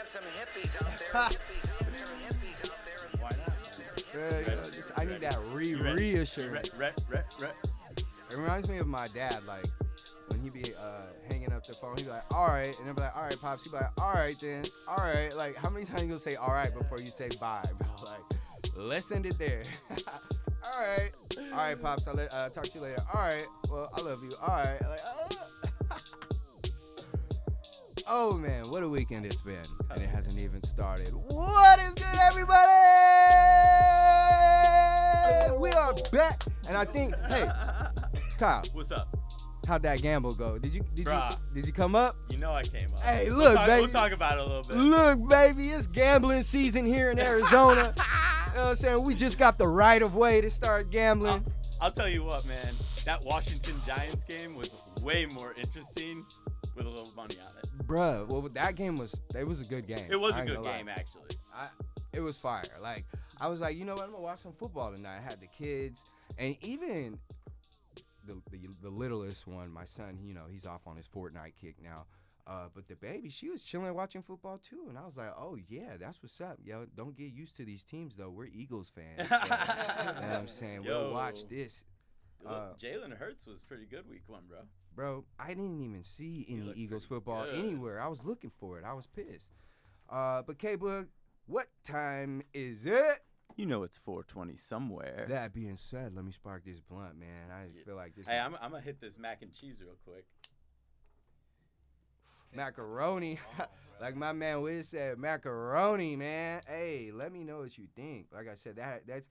have some hippies out there. Hippies out there. Why not? I need that reassurance. It reminds me of my dad, like, when he be hanging up the phone, he be like, all right, and then be like, all right, Pops. He be like, all right, then, all right. Like, how many times you gonna say all right before you say bye, bro? Like, let's end it there. All right, Pops, I'll talk to you later. All right, well, I love you. All right. Like, oh, man, what a weekend it's been, and it hasn't even started. What is good, everybody? We are back, and I think, hey, Kyle. What's up? How'd that gamble go? Did you come up? You know I came up. Hey, look, baby. We'll talk about it a little bit. Look, baby, it's gambling season here in Arizona. You know what I'm saying? We just got the right of way to start gambling. I'll tell you what, man. That Washington Giants game was way more interesting with a little money on it. Bruh, well, that game was a good game. It was a good game, actually. It was fire. Like, I was like, you know what? I'm going to watch some football tonight. I had the kids, and even the littlest one, my son, he's off on his Fortnite kick now. But the baby, she was chilling watching football too, and I was like, oh yeah, that's what's up. Yo, don't get used to these teams though. We're Eagles fans. You know what I'm saying? We'll watch this. Jalen Hurts was pretty good week 1, bro. Bro, I didn't even see any Eagles football anywhere. I was looking for it. I was pissed. But K-Boog, what time is it? You know it's 4:20 somewhere. That being said, let me spark this blunt, man. I feel like this. Hey, I'm gonna hit this mac and cheese real quick. Macaroni. Like my man Wiz said, macaroni, man. Hey, let me know what you think. Like I said, that's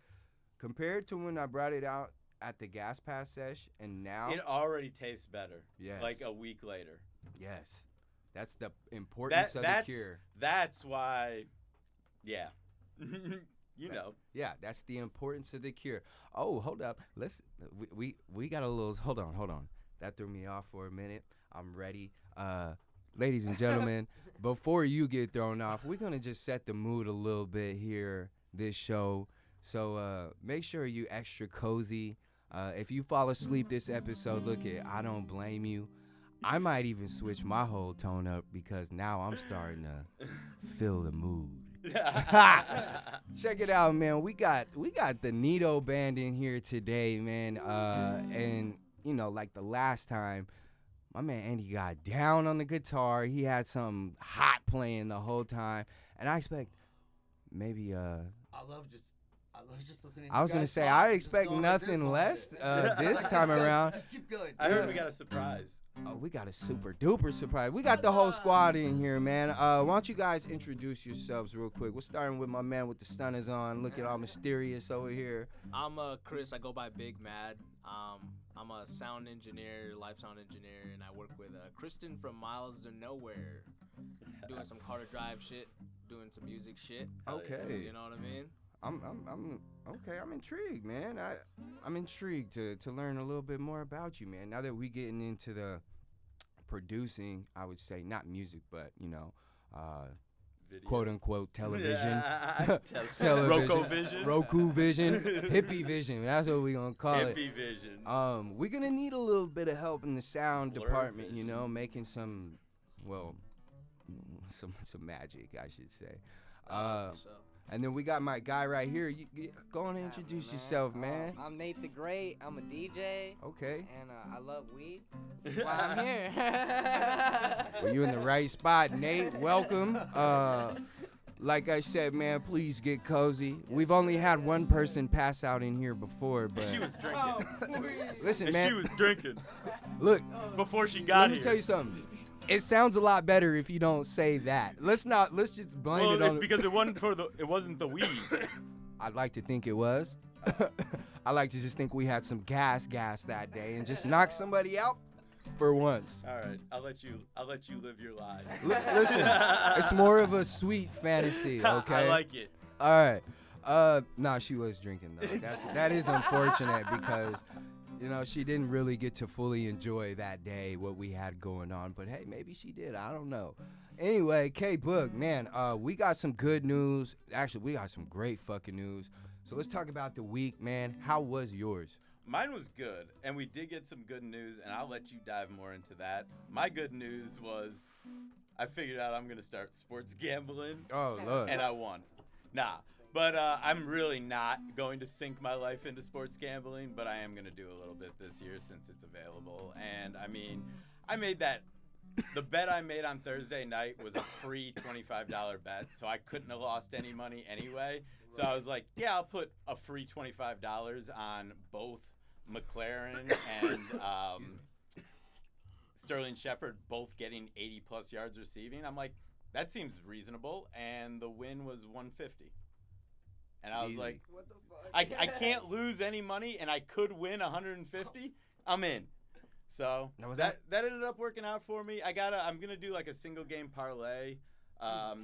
compared to when I brought it out at the gas pass sesh, and now it already tastes better. Yes. Like a week later. Yes. That's the importance of the cure. That's why, yeah. You know. Yeah, that's the importance of the cure. Oh, hold up. We got a little, hold on. That threw me off for a minute. I'm ready. Ladies and gentlemen, before you get thrown off, we're going to just set the mood a little bit here, this show. So make sure you extra cozy. If you fall asleep this episode, I don't blame you. I might even switch my whole tone up because now I'm starting to feel the mood. Check it out, man. We got the Neato band in here today, man. And, like the last time, my man Andy got down on the guitar. He had something hot playing the whole time. And I expect maybe I love just listening to I was going to say, I expect nothing less this time around. Just keep going. I heard we got a surprise. Oh, we got a super duper surprise. We got the whole squad in here, man. Why don't you guys introduce yourselves real quick? We're starting with my man with the stunners on, looking all mysterious over here. I'm Chris. I go by Big Mad. I'm a sound engineer, live sound engineer, and I work with Kristen from Miles to Nowhere, doing some Carter Drive shit, doing some music shit. Okay. You know what I mean? I'm okay. I'm intrigued, man. I'm intrigued to learn a little bit more about you, man. Now that we getting into the producing, I would say not music, but quote unquote television, Roku vision, Hippy vision. That's what we gonna call it. Hippy vision. We're gonna need a little bit of help in the sound Blur department. vision. Making some magic, I should say. And then we got my guy right here. You go on and introduce yourself, man. I'm Nate the Great. I'm a DJ. Okay. And I love weed. That's why I'm here. Well, you're in the right spot, Nate. Welcome. Like I said, man, please get cozy. We've only had one person pass out in here before, but She was drinking. listen, And man. she was drinking Look, before she let got me here. tell you something. It sounds a lot better if you don't say that. Let's just blame it on. Because it wasn't the weed. I'd like to think it was. I like to just think we had some gas that day and just knock somebody out for once. All right, I'll let you live your life. Listen, it's more of a sweet fantasy, okay? I like it. All right. Nah, she was drinking though. That is unfortunate because she didn't really get to fully enjoy that day, what we had going on. But hey, maybe she did. I don't know. Anyway, K-Boog, man, we got some good news. Actually, we got some great fucking news. So let's talk about the week, man. How was yours? Mine was good, and we did get some good news, and I'll let you dive more into that. My good news was I figured out I'm gonna start sports gambling, Oh, look. and I won. Nah, but I'm really not going to sink my life into sports gambling, but I am gonna do a little bit this year since it's available. And I mean, I made that. The bet I made on Thursday night was a free $25 bet, so I couldn't have lost any money anyway. So I was like, yeah, I'll put a free $25 on both McLaren and Sterling Shepard both getting 80-plus yards receiving. I'm like, that seems reasonable, and the win was 150. And I was Easy. like, What the fuck? I can't lose any money, and I could win 150. I'm in. So Now, was that ended up working out for me. I'm gonna do like a single game parlay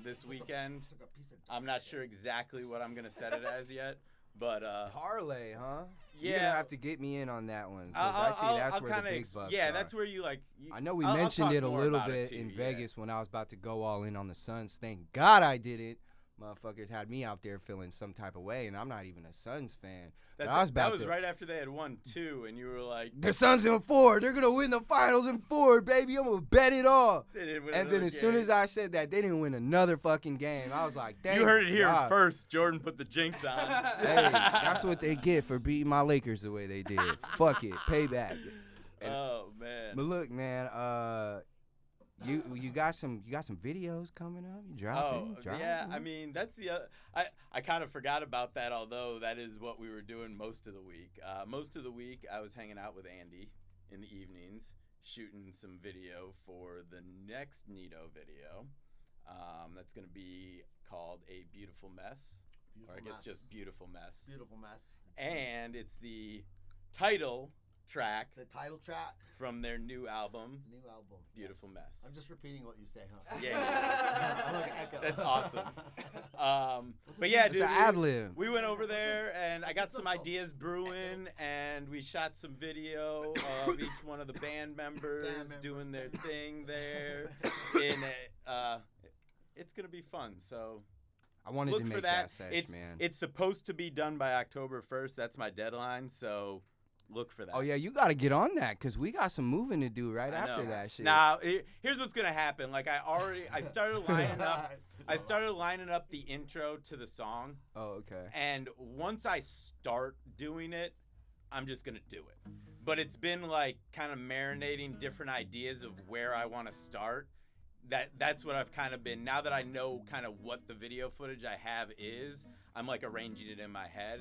this weekend. Took a piece of I'm not sure exactly what I'm gonna set it as yet, but Parlay, huh? yeah. You're gonna have to get me in on that one. 'Cause I see that's I'll where the kinda big bucks yeah, are. that's where you like. I know we I'll mentioned talk it a more little about bit too, in yeah. Vegas when I was about to go all in on the Suns. Thank God I didn't. Motherfuckers had me out there feeling some type of way, and I'm not even a Suns fan. But I was That about was to. right after they had won 2, and you were like, The Suns in 4. They're gonna win the finals in 4, baby. I'm gonna bet it all. they didn't win And then another as soon game. as I said that, they didn't win another fucking game. I was like, thank You heard it here God. first. Jordan put the jinx on. Hey, that's what they get for beating my Lakers the way they did. Fuck it, payback. Oh man. But look, man, you got some videos coming up. You dropping? Yeah. I mean, that's the. I kind of forgot about that. Although that is what we were doing most of the week. Most of the week, I was hanging out with Andy in the evenings, shooting some video for the next Neato video. That's gonna be called A Beautiful Mess, or I guess just Beautiful Mess. Beautiful mess. And it's the title track The title track. from their new album, New album. Beautiful Yes. Mess. I'm just repeating what you say, huh? Yeah. I'm like an echo. That's awesome. What's But his yeah, name? it's dude, an ad lib. we went over there and I got what's some it called? ideas brewing, and we shot some video of each one of the band members doing their thing there. It's gonna be fun. So I wanted look to for make that. sesh, man. It's supposed to be done by October 1st. That's my deadline. So look for that. Oh yeah, you got to get on that because we got some moving to do right I after know. that shit. Now, here's what's gonna happen. Like I started lining up. I started lining up the intro to the song, Oh okay. and once I start doing it, I'm just gonna do it. But it's been like kind of marinating different ideas of where I want to start. That's what I've kind of been. Now that I know kind of what the video footage I have is, I'm like arranging it in my head.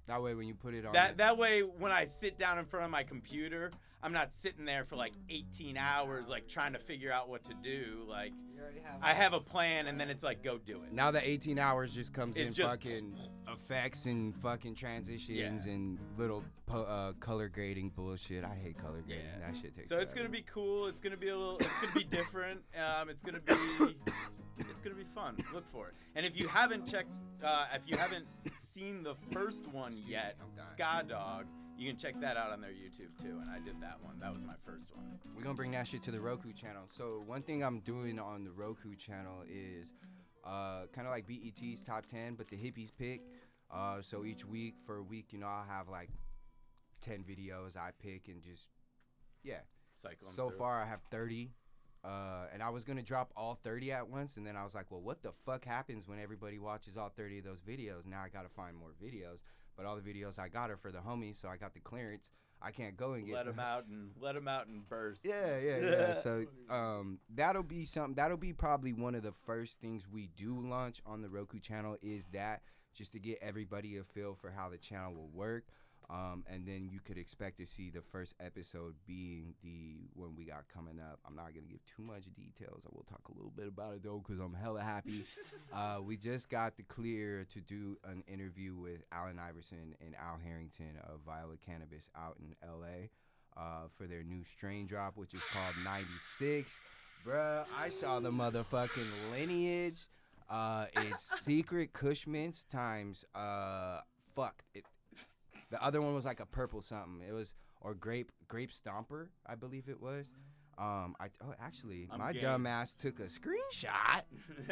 That way when you put it on. That way, when I sit down in front of my computer, I'm not sitting there for like 18 hours, like trying to figure out what to do. Like, You already have I have a plan, and then it's like, go do it. Now the 18 hours just comes It's in just- fucking effects and fucking transitions and little color grading bullshit. I hate color grading. Yeah. That shit takes. So it's forever. gonna be cool. It's gonna be it's gonna be different. It's gonna be fun. Look for it. And if you haven't seen the first one yet, Ska Dog, you can check that out on their YouTube too. And I did that one. That was my first one. We're gonna bring that shit to the Roku channel. So one thing I'm doing on the Roku channel is kind of like BET's top 10, but the hippies pick. So each week for a week, I'll have like 10 videos I pick and just Cycle 'em So through. far I have 30. And I was gonna drop all 30 at once, and then I was like, well, what the fuck happens when everybody watches all 30 of those videos? Now I gotta find more videos, but all the videos I got are for the homies, so I got the clearance. I can't go and get let them out and burst. Yeah. So that'll be something. That'll be probably one of the first things we do launch on the Roku channel, is that just to get everybody a feel for how the channel will work. And then you could expect to see the first episode being the one we got coming up. I'm not gonna give too much details. I will talk a little bit about it though, because I'm hella happy. We just got the clear to do an interview with Allen Iverson and Al Harrington of Violet Cannabis out in LA for their new strain drop, which is called 96. Bruh, I saw the motherfucking lineage. It's Secret Kushmints times the other one was like a purple something. It was grape stomper, I believe it was. Actually, I'm my game. dumb ass took a screenshot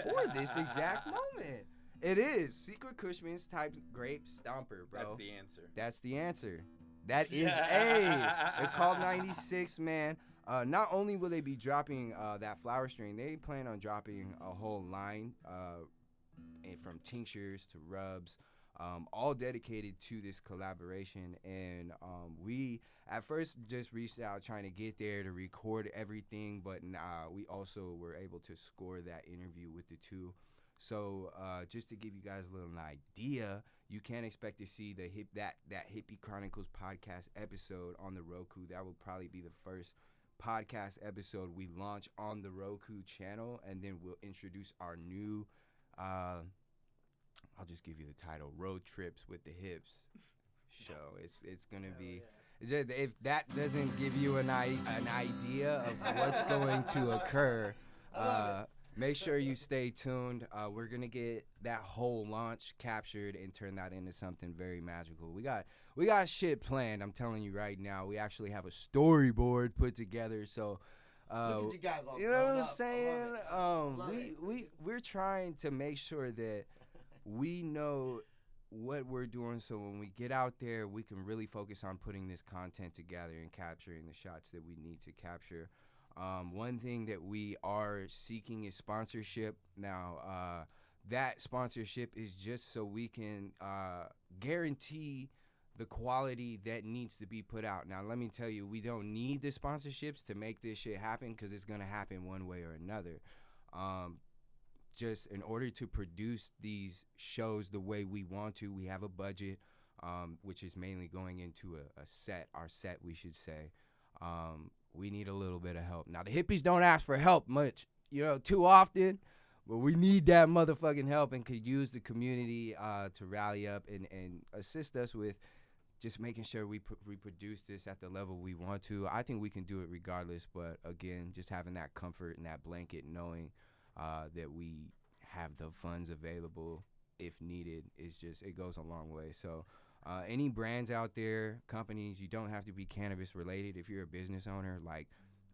for this exact moment. It is Secret Kushman's type grape stomper, bro. That's the answer. That's the answer. That is A. It's called 96, man. Not only will they be dropping that flower strain, they plan on dropping a whole line from tinctures to rubs, all dedicated to this collaboration. And we at first just reached out trying to get there to record everything, but we also were able to score that interview with the two. So just to give you guys a little idea, you can expect to see that Hippy Chronicles podcast episode on the Roku. That will probably be the first podcast episode we launch on the Roku channel, and then we'll introduce our new I'll just give you the title, Road Trips with the Hips show. It's gonna be if that doesn't give you an idea of what's going to occur, make sure you stay tuned. We're gonna get that whole launch captured and turn that into something very magical. We got shit planned. I'm telling you right now. We actually have a storyboard put together. So, Look at you guys all you know what grown I'm up. saying? Love it. We're trying to make sure that we know what we're doing, so when we get out there, we can really focus on putting this content together and capturing the shots that we need to capture. One thing that we are seeking is sponsorship. Now, that sponsorship is just so we can guarantee the quality that needs to be put out. Now, let me tell you, we don't need the sponsorships to make this shit happen, because it's going to happen one way or another. Just in order to produce these shows the way we want to, we have a budget, which is mainly going into our set, we should say. We need a little bit of help. Now, the hippies don't ask for help much, too often, but we need that motherfucking help and could use the community to rally up and assist us with just making sure we reproduce this at the level we want to. I think we can do it regardless, but again, just having that comfort and that blanket, knowing that we have the funds available if needed, it goes a long way. So any brands out there, companies, you don't have to be cannabis related. If you're a business owner, like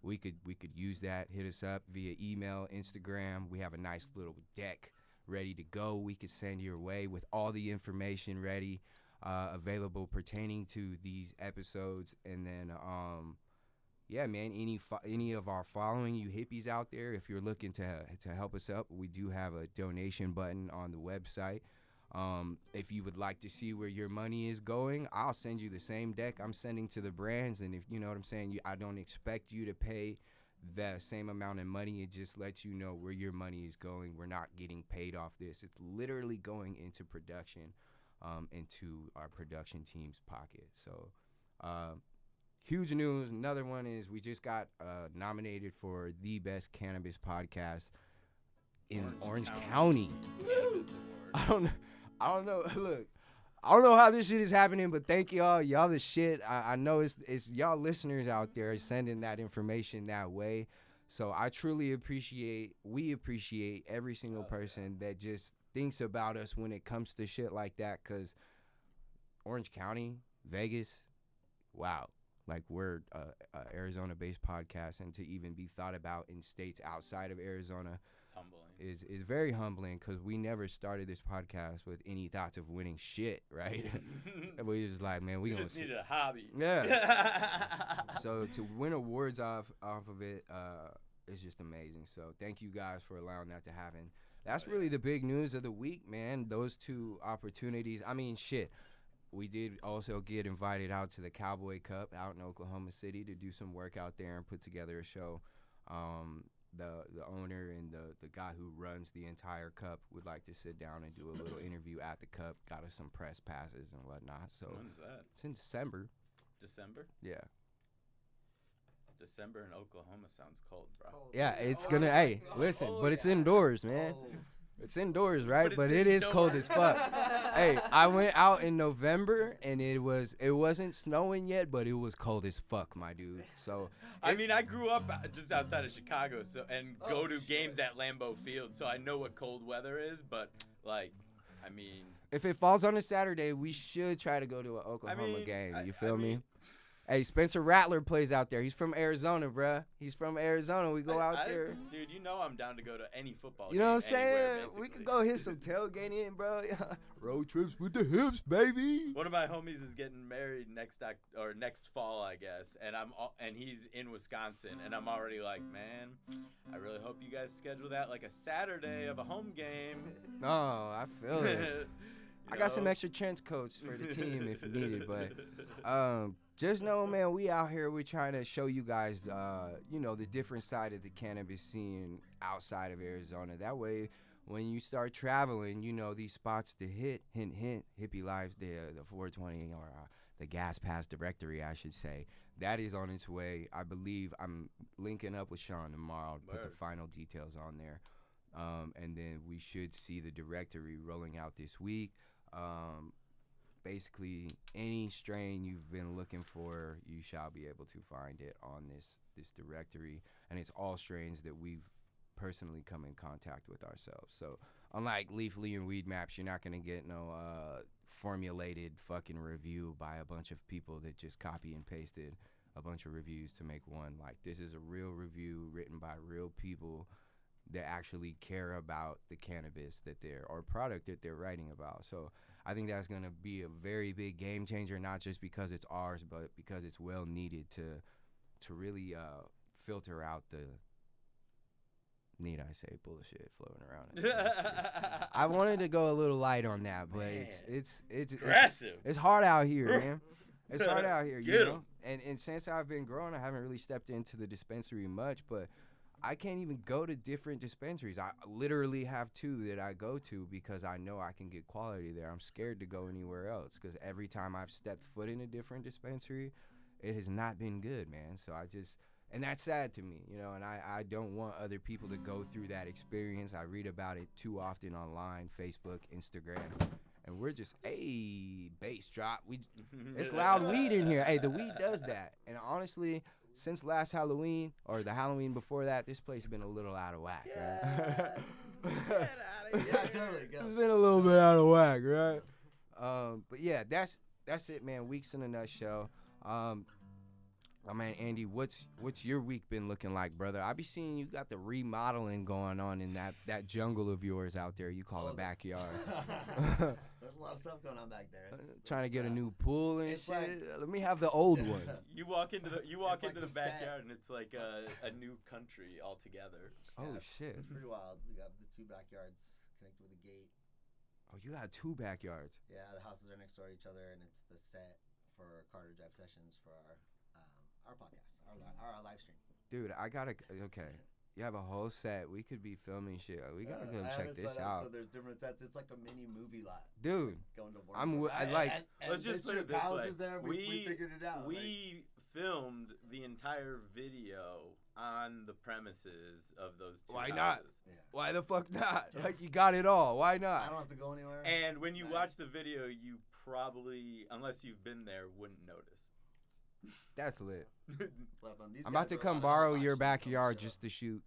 we could use that. Hit us up via email, Instagram. We have a nice little deck ready to go. We could send your way with all the information ready, available pertaining to these episodes. And then yeah, man, any of our following you hippies out there, if you're looking to help us up, we do have a donation button on the website. If you would like to see where your money is going, I'll send you the same deck I'm sending to the brands. And if you know what I'm saying, I don't expect you to pay the same amount of money. It just lets you know where your money is going. We're not getting paid off this. It's literally going into production, into our production team's pocket. So, huge news. Another one is we just got nominated for the best cannabis podcast in Orange County. I don't know. Look, I don't know how this shit is happening, but thank y'all. Y'all the shit. I know it's y'all listeners out there sending that information that way. So I truly we appreciate every single person that just thinks about us when it comes to shit like that. Cause Orange County, Vegas, wow. Like, we're a Arizona-based podcast, and to even be thought about in states outside of Arizona is very humbling, because we never started this podcast with any thoughts of winning shit, right? We just like, man, we just needed a hobby. Yeah. So to win awards off of it is just amazing. So thank you guys for allowing that to happen. That's really the big news of the week, man. Those two opportunities. I mean, shit. We did also get invited out to the Cowboy Cup out in Oklahoma City to do some work out there and put together a show. The owner and the guy who runs the entire cup would like to sit down and do a little interview at the cup. Got us some press passes and whatnot. So When's that? it's in December. December? Yeah. December in Oklahoma sounds cold, bro. Yeah, it's gonna. Hey, listen, but it's indoors, man. It's indoors, right? But it is cold as fuck. Hey, I went out in November and it wasn't snowing yet, but it was cold as fuck, my dude. So I mean, I grew up just outside of Chicago, and go to games at Lambeau Field, so I know what cold weather is. But like, I mean, if it falls on a Saturday, we should try to go to an Oklahoma game. You feel me? Hey, Spencer Rattler plays out there. He's from Arizona, bruh. He's from Arizona. We go out there. Dude, you know I'm down to go to any football You know what I'm game anywhere, saying? We basically. could go hit some tailgating in, bro. Road trips with the hips, baby. One of my homies is getting married next fall, I guess, and he's in Wisconsin, and I'm already like, man, I really hope you guys schedule that like a Saturday of a home game. No, I feel it. You I got some know? extra trench coats for the team if needed, but just know, man, we out here. We're trying to show you guys, the different side of the cannabis scene outside of Arizona. That way, when you start traveling, you know these spots to hit. Hint, hint. Hippie Lives, the 420 or the Gas Pass directory, I should say. That is on its way. I believe I'm linking up with Sean tomorrow to put the final details on there. And then we should see the directory rolling out this week. Basically, any strain you've been looking for, you shall be able to find it on this directory. And it's all strains that we've personally come in contact with ourselves. So unlike Leafly and Weed Maps, you're not going to get no formulated fucking review by a bunch of people that just copy and pasted a bunch of reviews to make one. Like, this is a real review written by real people that actually care about the cannabis or product that they're writing about. So I think that's going to be a very big game changer, not just because it's ours, but because it's well needed to really filter out the, need I say, bullshit floating around. I wanted to go a little light on that, but Man. it's Aggressive. it's hard out here, man. It's hard out here, you Get know. And since I've been growing, I haven't really stepped into the dispensary much, but I can't even go to different dispensaries. I literally have 2 that I go to because I know I can get quality there. I'm scared to go anywhere else because every time I've stepped foot in a different dispensary, it has not been good, man. So and that's sad to me, you know, and I don't want other people to go through that experience. I read about it too often online, Facebook, Instagram, and we're just, hey, bass drop. It's loud weed in here. Hey, the weed does that. And honestly, since last Halloween, or the Halloween before that, this place has been a little out of whack, right? Get out of here. Yeah, totally. Go. It's been a little bit out of whack, right? But yeah, that's it, man. Weeks in a nutshell. My man Andy, what's your week been looking like, brother? I be seeing you got the remodeling going on in that jungle of yours out there. You call it backyard. There's a lot of stuff going on back there. Trying to get a new pool and it's shit. like- Let me have the old one. You walk into the It's like the the set. backyard and it's like a new country altogether. Oh Yeah, shit. It's pretty wild. We got the 2 backyards connected with a gate. Oh, you got 2 backyards. Yeah, the houses are next door to each other, and it's the set for Carter Drive Sessions for our podcast, our live stream. Dude, okay. You have a whole set. We could be filming shit. We gotta go I check haven't this set up, out. So there's different sets. It's like a mini movie lot. Dude, Going to work. I like. Let's just put it this College way. is there. We figured it out. We filmed the entire video on the premises of those 2 Why houses. not? Yeah. Why the fuck not? Like, you got it all. Why I not? don't have to go anywhere. And when you Nice. watch the video, you probably, unless you've been there, wouldn't notice. That's lit. Slept on. These I'm about guys to are a come lot of borrow hot your boxes, backyard so just to shoot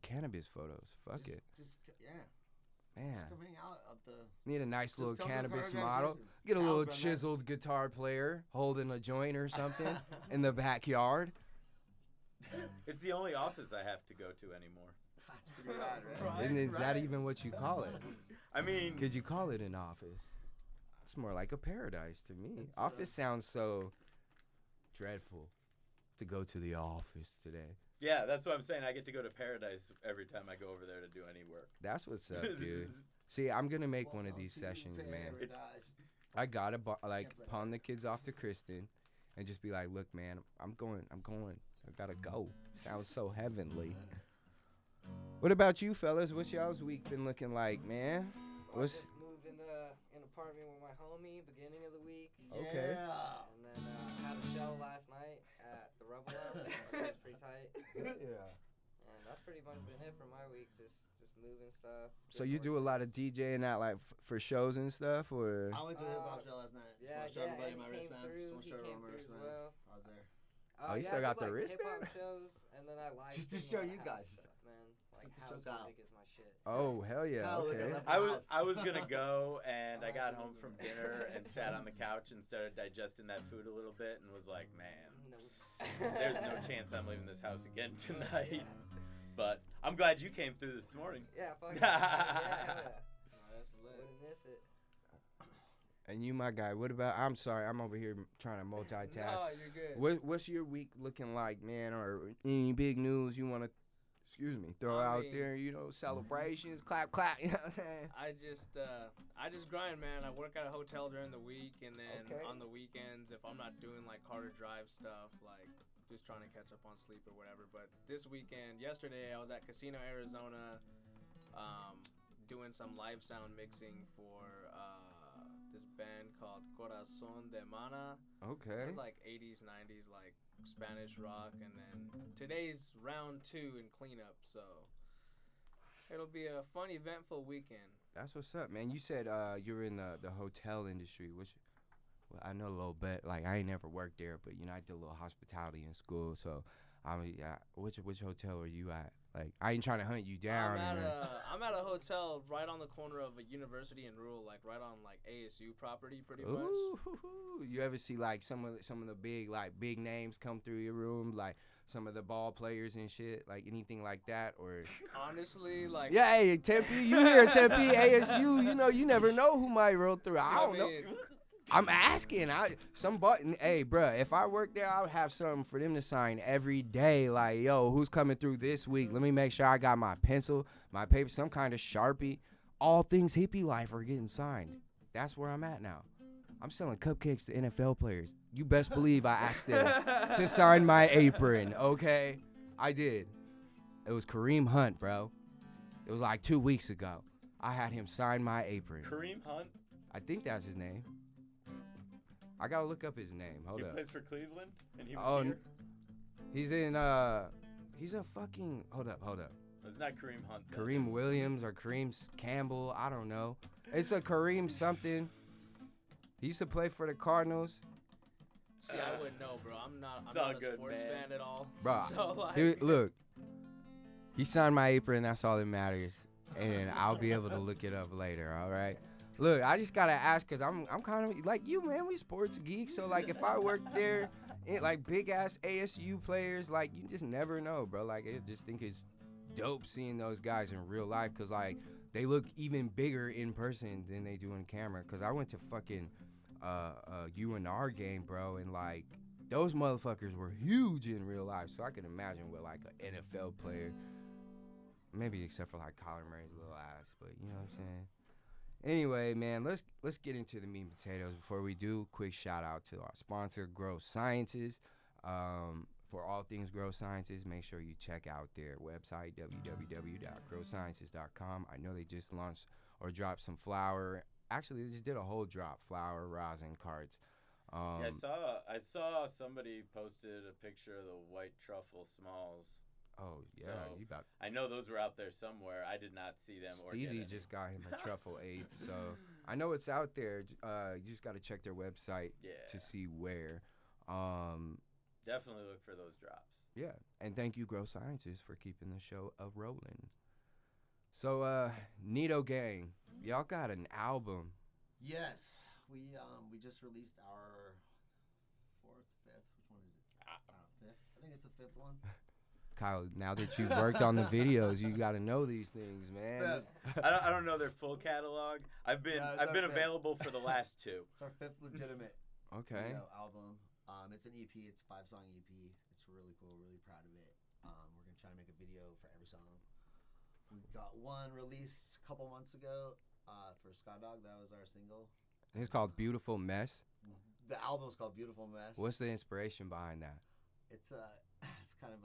cannabis photos. Fuck it. yeah. Man. Just come hang out at the. Need a nice Just little come to cannabis Carter Drive model. Sessions. Get a Al's little been there. chiseled guitar player holding a joint or something in the backyard. It's the only office I have to go to anymore. That's pretty rad, right? And is that even what you call it? I mean, Could you call it an office? It's more like a paradise to me. It's, Office sounds so dreadful. To go to the office today. yeah, that's what I'm saying. I get to go to paradise every time I go over there to do any work. That's what's up, dude. See, I'm gonna make one of these sessions, man. I gotta pawn the kids off to Kristen, and just be like, "Look, man, I'm going. I gotta go." Sounds so heavenly. What about you, fellas? What's y'all's week been looking like, man? I just moved in an apartment with my homie beginning of the week. Okay. Yeah. And then had a show last night at the Rebel Lounge. It was pretty tight. Yeah. And that's pretty much been it for my week. Just moving stuff. So you do a lot of DJing out like for shows and stuff, or? I went to a hip hop show last night. Yeah, Just wanna show everybody and my he came wristbands. through. Just wanna He show came everyone my through as wristbands. well. I was there. Oh, you Yeah, still I got do, the like, hip-hop wristband? shows, and then I live Just to stream show a lot you of guys. house stuff, man. Like Just to house show Kyle. music is my shit. shit. Oh hell yeah. Hell, look at Okay. that. I was gonna go, and I got home from dinner and sat on the couch and started digesting that food a little bit, and was like, man, there's no chance I'm leaving this house again tonight. But I'm glad you came through this morning. Yeah, fuck yeah. That's lit. Wouldn't miss it. And you, my guy. What about? I'm sorry. I'm over here trying to multitask. No, you're good. What's your week looking like, man? Or any big news you want to, throw I out mean- there? You know, celebrations, clap, clap. You know what I'm saying? I just grind, man. I work at a hotel during the week, and then Okay. on the weekends, if I'm not doing like Carter Drive stuff, like just trying to catch up on sleep or whatever. But this weekend, yesterday, I was at Casino, Arizona, doing some live sound mixing for this band called Corazon de Mana. Okay. It's like 80s, 90s, like Spanish rock, and then today's round 2 in cleanup, so it'll be a fun, eventful weekend. That's what's up, man. You said you're in the hotel industry, which well, I know a little bit. Like I ain't never worked there, but you know I did a little hospitality in school. So I mean, yeah, which hotel are you at? Like I ain't trying to hunt you down. I'm at a hotel right on the corner of a university and rural, like right on like ASU property, pretty much. Ooh, you ever see like some of the big names come through your room, like some of the ball players and shit, like anything like that, or? Honestly, like Yeah, hey Tempe, you here, Tempe, ASU? You know, you never know who might roll through. I don't know. mean, I'm asking. Hey, bruh, if I worked there, I would have something for them to sign every day. Like, yo, who's coming through this week? Let me make sure I got my pencil, my paper, some kind of Sharpie. All things hippie life are getting signed. That's where I'm at now. I'm selling cupcakes to NFL players. You best believe I asked them to sign my apron, okay? I did. It was Kareem Hunt, bro. It was like 2 weeks ago. I had him sign my apron. Kareem Hunt. I think that's his name. I gotta look up his name. Hold He up. plays for Cleveland, and he was Oh, here. He's in he's a fucking hold up. It's not Kareem Hunt. then. Kareem Williams or Kareem Campbell, I don't know. It's a Kareem something. He used to play for the Cardinals. see, I wouldn't know, bro. I'm It's not all a good, sports man. fan at all. Bruh, So, like, Look. He signed my apron, that's all that matters. And I'll be able to look it up later, all right? Look, I just gotta ask because I'm kind of like you, man. We sports geeks, so like if I worked there, like big ass ASU players, like you just never know, bro. Like I just think it's dope seeing those guys in real life because like they look even bigger in person than they do in camera. Because I went to fucking UNR game, bro, and like those motherfuckers were huge in real life. So I can imagine what like an NFL player, maybe except for like Kyler Murray's little ass, but you know what I'm saying. Anyway, man, let's get into the meat and potatoes. Before we do, quick shout out to our sponsor, Grow Sciences. For all things Grow Sciences, make sure you check out their website, www.growsciences.com. I know they just launched or dropped some flour. Actually, they just did a whole drop, flour, rosin carts. Yeah, I saw somebody posted a picture of the white truffle smalls. Oh, yeah, So, you about. I know those were out there somewhere. I did not see them or get Steezy any. just got him a truffle eighth, so I know it's out there. You just got to check their website Yeah. to see where. Definitely look for those drops. Yeah, and thank you, Grow Sciences, for keeping the show rolling. So, Neato Gang, y'all got an album. Yes, we just released our fifth. Which one is it? Fifth. I think it's the fifth one. Kyle, now that you've worked on the videos, you got to know these things, man. Fifth. I don't know their full catalog. I've been No, it's I've been okay. available for the last two. It's our fifth legitimate Okay. album. It's an EP. It's a 5-song EP. It's really cool. Really proud of it. We're gonna try to make a video for every song. We got one released a couple months ago for Sky Dog. That was our single. It's called Beautiful Mess. The album's called Beautiful Mess. What's the inspiration behind that? It's it's kind of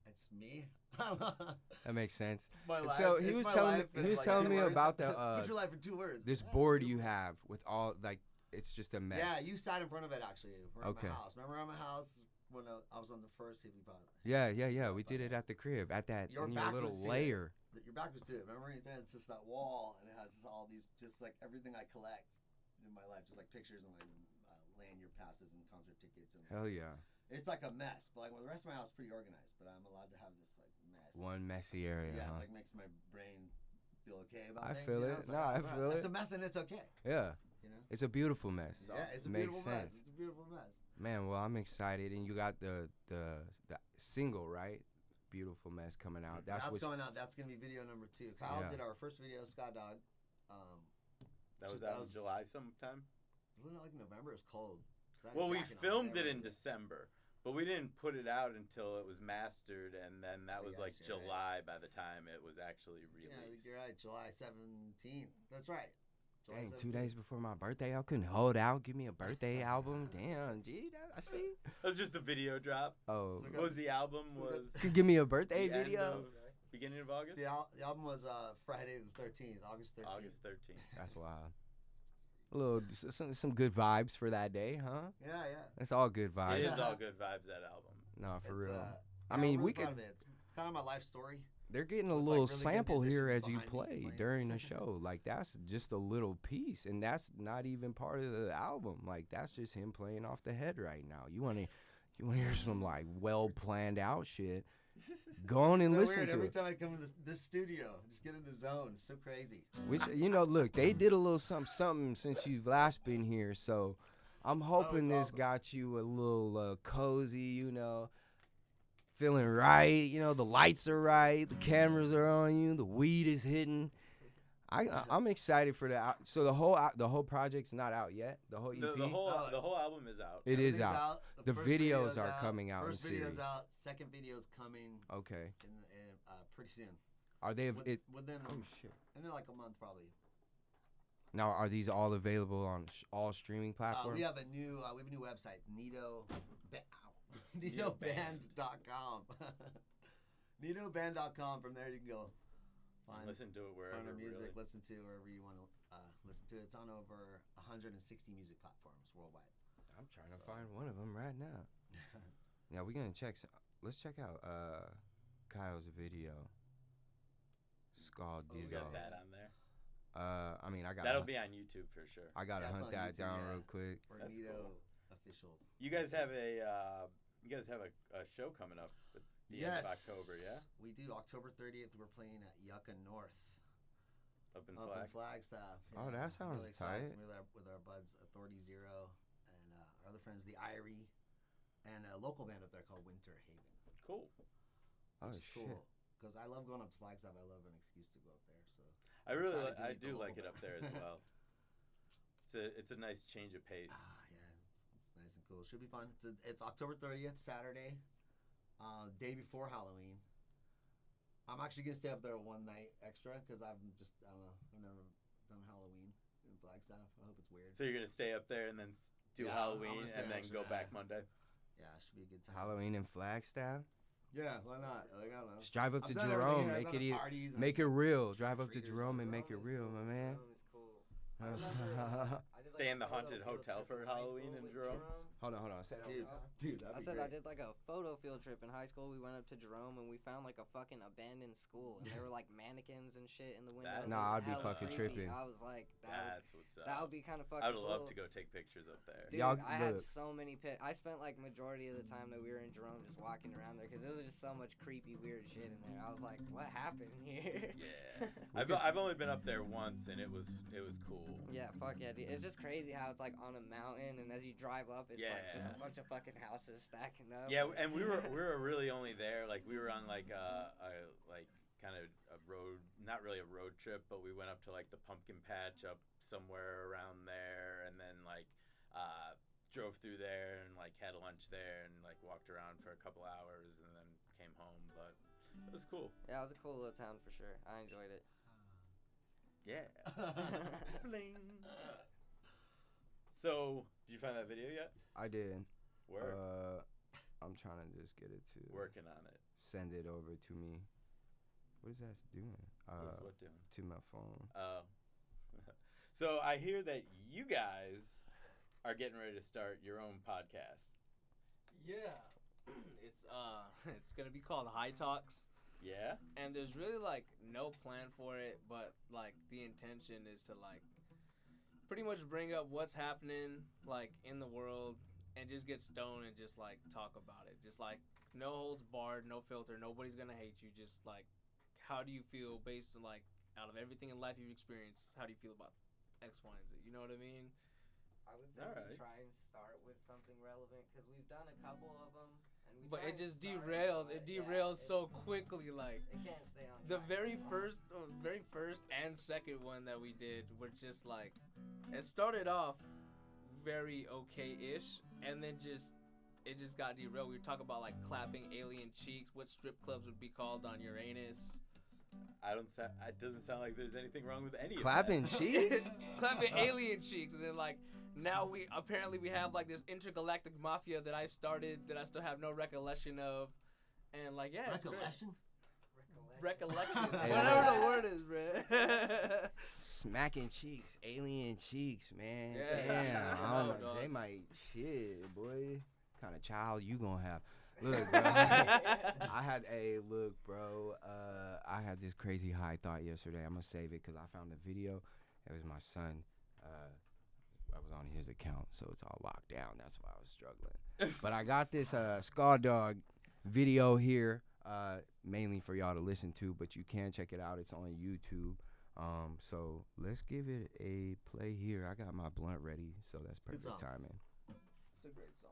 it's me. That makes sense. My life. So he It's was my telling me, life in, he was like, telling 2 me words. about the Put your life in 2 words. this board you have with all like it's just a mess. Yeah, you sat in front of it actually. We're Okay. at my house. Remember at my house when I was on the first Hippy Chronicles? Yeah. We did it at the crib at that Your in your back little was to it. layer. Your back was to it. Remember? It's just that wall, and it has just all these, just like everything I collect in my life, just like pictures and like lanyard passes and concert tickets, and Hell yeah. it's like a mess. But like the rest of my house is pretty organized, but I'm allowed to have this like mess. One messy area. Yeah, huh? it's like makes my brain feel okay about I things. feel you know? it. It's No, like, I bro, feel it's it. a mess and it's okay. Yeah, You know? it's a beautiful mess. It's Yeah, awesome. it's a Makes beautiful mess. sense. It's a beautiful mess. Man, well, I'm excited, and you got the single, right? Beautiful mess coming out. That's what going out. That's gonna be video number 2. Kyle Yeah. did our first video, Sky Dog. That was that out in was- July sometime. Wasn't it like November? It was cold. 'Cause I had a Well, we jacket on filmed it every in day. December, but we didn't put it out until it was mastered, and then that I was guess like you're right. July by the time it was actually Yeah, released. you're right. July 17th. That's right. July Dang, 2 17th. days before my birthday, I couldn't hold out. Give me a birthday album. Damn, gee, I see. That was just a video drop. Oh, So we What got was the album? we got- Was could give me a birthday the end video. of beginning of August? The album was Friday the 13th, August 13th. August 13th. That's wild. A little, some good vibes for that day, huh? Yeah, yeah. It's all good It vibes. is all good vibes, that album. No, for It's, real. yeah, I I'm mean, really we proud could. of it. It's kind of my life story. They're getting a with, like, little really good sample here as musicians you behind me play playing. during the show. Like that's just a little piece, and that's not even part of the album. Like that's just him playing off the head right now. You want to hear some like well planned out shit? Go on and So listen weird. to Every it. time I come to this studio, just get in the zone. It's so crazy. Which look, they did a little something since you've last been here. So I'm hoping it's this awesome. got you a little cozy. Feeling right. The lights are right. The cameras are on you. The weed is hitting. I'm excited for that. So the whole project's not out yet. The whole EP. The whole Oh, the whole album is out. It is Everything's out. The first videos video's are coming out in First video's series. out. Second video's coming Okay. in pretty soon. Are they? Within Oh shit. in like a month probably. Now are these all available on all streaming platforms? We have a new website, Neato. NeatoBand.com. NeatoBand.com. From there you can go find Listen to it wherever. find our music, really. listen to wherever you want to listen to it. It's on over 160 music platforms worldwide. I'm trying to So- find one of them right now. Now we're gonna check. Let's check out Kyle's video. Skull You Diesel. got that on there. I mean, I got. That'll be on YouTube for sure. I gotta Yeah, it's hunt on that YouTube, down yeah. real quick. Or That's Neato cool. official. You guys have a show coming up at the end of October, yeah? We do. October 30th, we're playing at Yucca North. Up in Up Flag. in Flagstaff. Oh, that sounds really excited. tight. With our buds, Authority Zero, and our other friends, the Irie, and a local band up there called Winter Haven. Cool. Oh Which is shit. cool. Because I love going up to Flagstaff. I love an excuse to go up there. So I really excited to I meet the do like local it up band. there as well. It's a nice change of pace. yeah, it's nice and cool. Should be fun. It's October 30th, Saturday, day before Halloween. I'm actually gonna stay up there one night extra because I don't know, I've never done Halloween in Flagstaff. I hope it's weird. So you're gonna stay up there and then do Yeah, I'm Halloween gonna stay and then extra go back night. Monday. Yeah, it should be a good time. Halloween in Flagstaff. Yeah, why not? Like, I don't know. Just drive up I've to done everything Jerome. here. I've Make done it the parties and make it real. Drive up to trick-or-treaters Jerome and and make it Jerome is real, cool. my man. Jerome is cool. I remember, I did, Stay in the a photo haunted field hotel trip for in high Halloween school in with Jerome? Hold on. Say that Dude, one more time. dude, that'd I be said great. I did like a photo field trip in high school. We went up to Jerome and we found like a fucking abandoned school, and there were like mannequins and shit in the windows. That's It Nah, was I'd be hella fucking creepy. tripping. I was like, That's what's up. that would be kind of fucking. I would love cool. to go take pictures up there. Dude, Y'all I had look. so many I spent like majority of the time that we were in Jerome just walking around there because there was just so much creepy, weird shit in there. I was like, what happened here? Yeah. I've only been up there once and it was cool. Yeah, fuck yeah, dude. It's just crazy how it's like on a mountain, and as you drive up, it's like just Yeah. a bunch of fucking houses stacking up. Yeah, and we were really only there like we were on like a like kind of a road, not really a road trip, but we went up to like the pumpkin patch up somewhere around there, and then like drove through there and like had lunch there and like walked around for a couple hours and then came home. But it was cool. Yeah, it was a cool little town for sure. I enjoyed it. Yeah. Bling. So, did you find that video yet? I did. Where? I'm trying to just get it to Working on it. send it over to me. What is that doing? What's what doing? To my phone. Oh. So I hear that you guys are getting ready to start your own podcast. Yeah. It's gonna be called High Talks, Yeah? and there's really like no plan for it, but like the intention is to like pretty much bring up what's happening like in the world and just get stoned and just like talk about it. Just like no holds barred, no filter. Nobody's gonna hate you. Just like how do you feel based on like out of everything in life you've experienced, how do you feel about X, Y, and Z? You know what I mean? I would say Alright. we try and start with something relevant because we've done a couple of them. And we But try it and just start, derails. but It yeah, derails so quickly. Like It can't stay on the track. very first and second one that we did were just like, it started off very okay-ish, and then it just got derailed. We were talking about like clapping alien cheeks, what strip clubs would be called on Uranus. It doesn't sound like there's anything wrong with any Clapping of that. cheeks? Clapping alien cheeks, and then like now we have like this intergalactic mafia that I started that I still have no recollection of, and like yeah, it's great. Recollection, Hey, whatever look. the word is, bro. Smacking cheeks, alien cheeks, man. Yeah. Damn, I don't No, know. dog. They might shit, boy. Kind of child you gonna have? Look, bro. I had this crazy high thought yesterday. I'm gonna save it because I found a video. It was my son. I was on his account, so it's all locked down. That's why I was struggling. But I got this Ska Dog video here, mainly for y'all to listen to, but you can check it out. It's on YouTube. So let's give it a play here. I got my blunt ready, so that's Good perfect song. timing. It's a great song.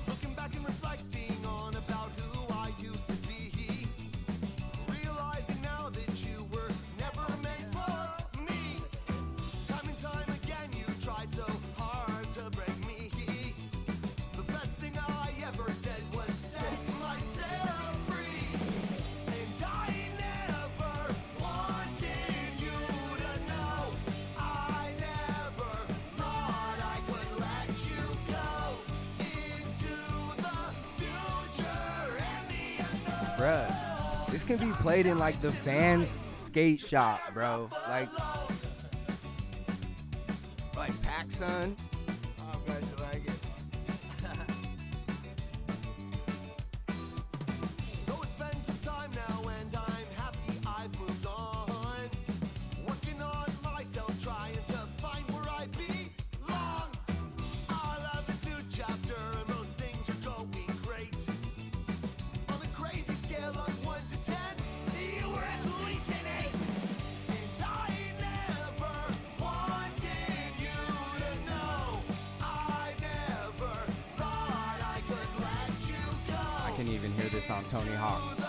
Looking back and reflecting on about who I used to be, realizing now that you were never meant for me. Time and time again you tried so hard to break me. The best thing I ever did was set myself free. And I never wanted you to know. I never thought I could let you go into the future and the unknown. Bruh, this can be played in like the fans skate shop, bro. Like Pac Sun. I'm glad you like it. Though it's been some time now and I'm happy I've moved on. Working on myself, trying to find where I belong. I love this new chapter and most things are going great. On a crazy scale of 1 to 10, you were at least an 8. And I never wanted you to know. I never thought I could let you go. I can even hear this on Tony Hawk. The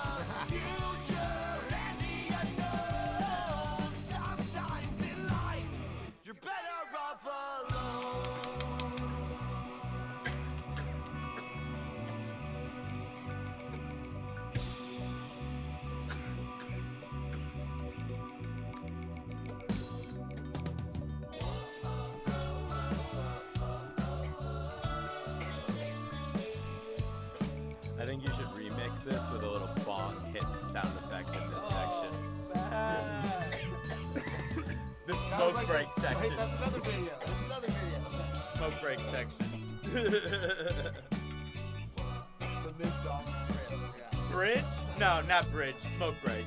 future and the unknown. Sometimes in life, you're better off alone. I think you should remix this with a little bong hit sound effect in this section. The smoke break Wait, section. that's another video. That's another video. Smoke break section. The mid song. Yeah. Bridge? No, not bridge. Smoke break.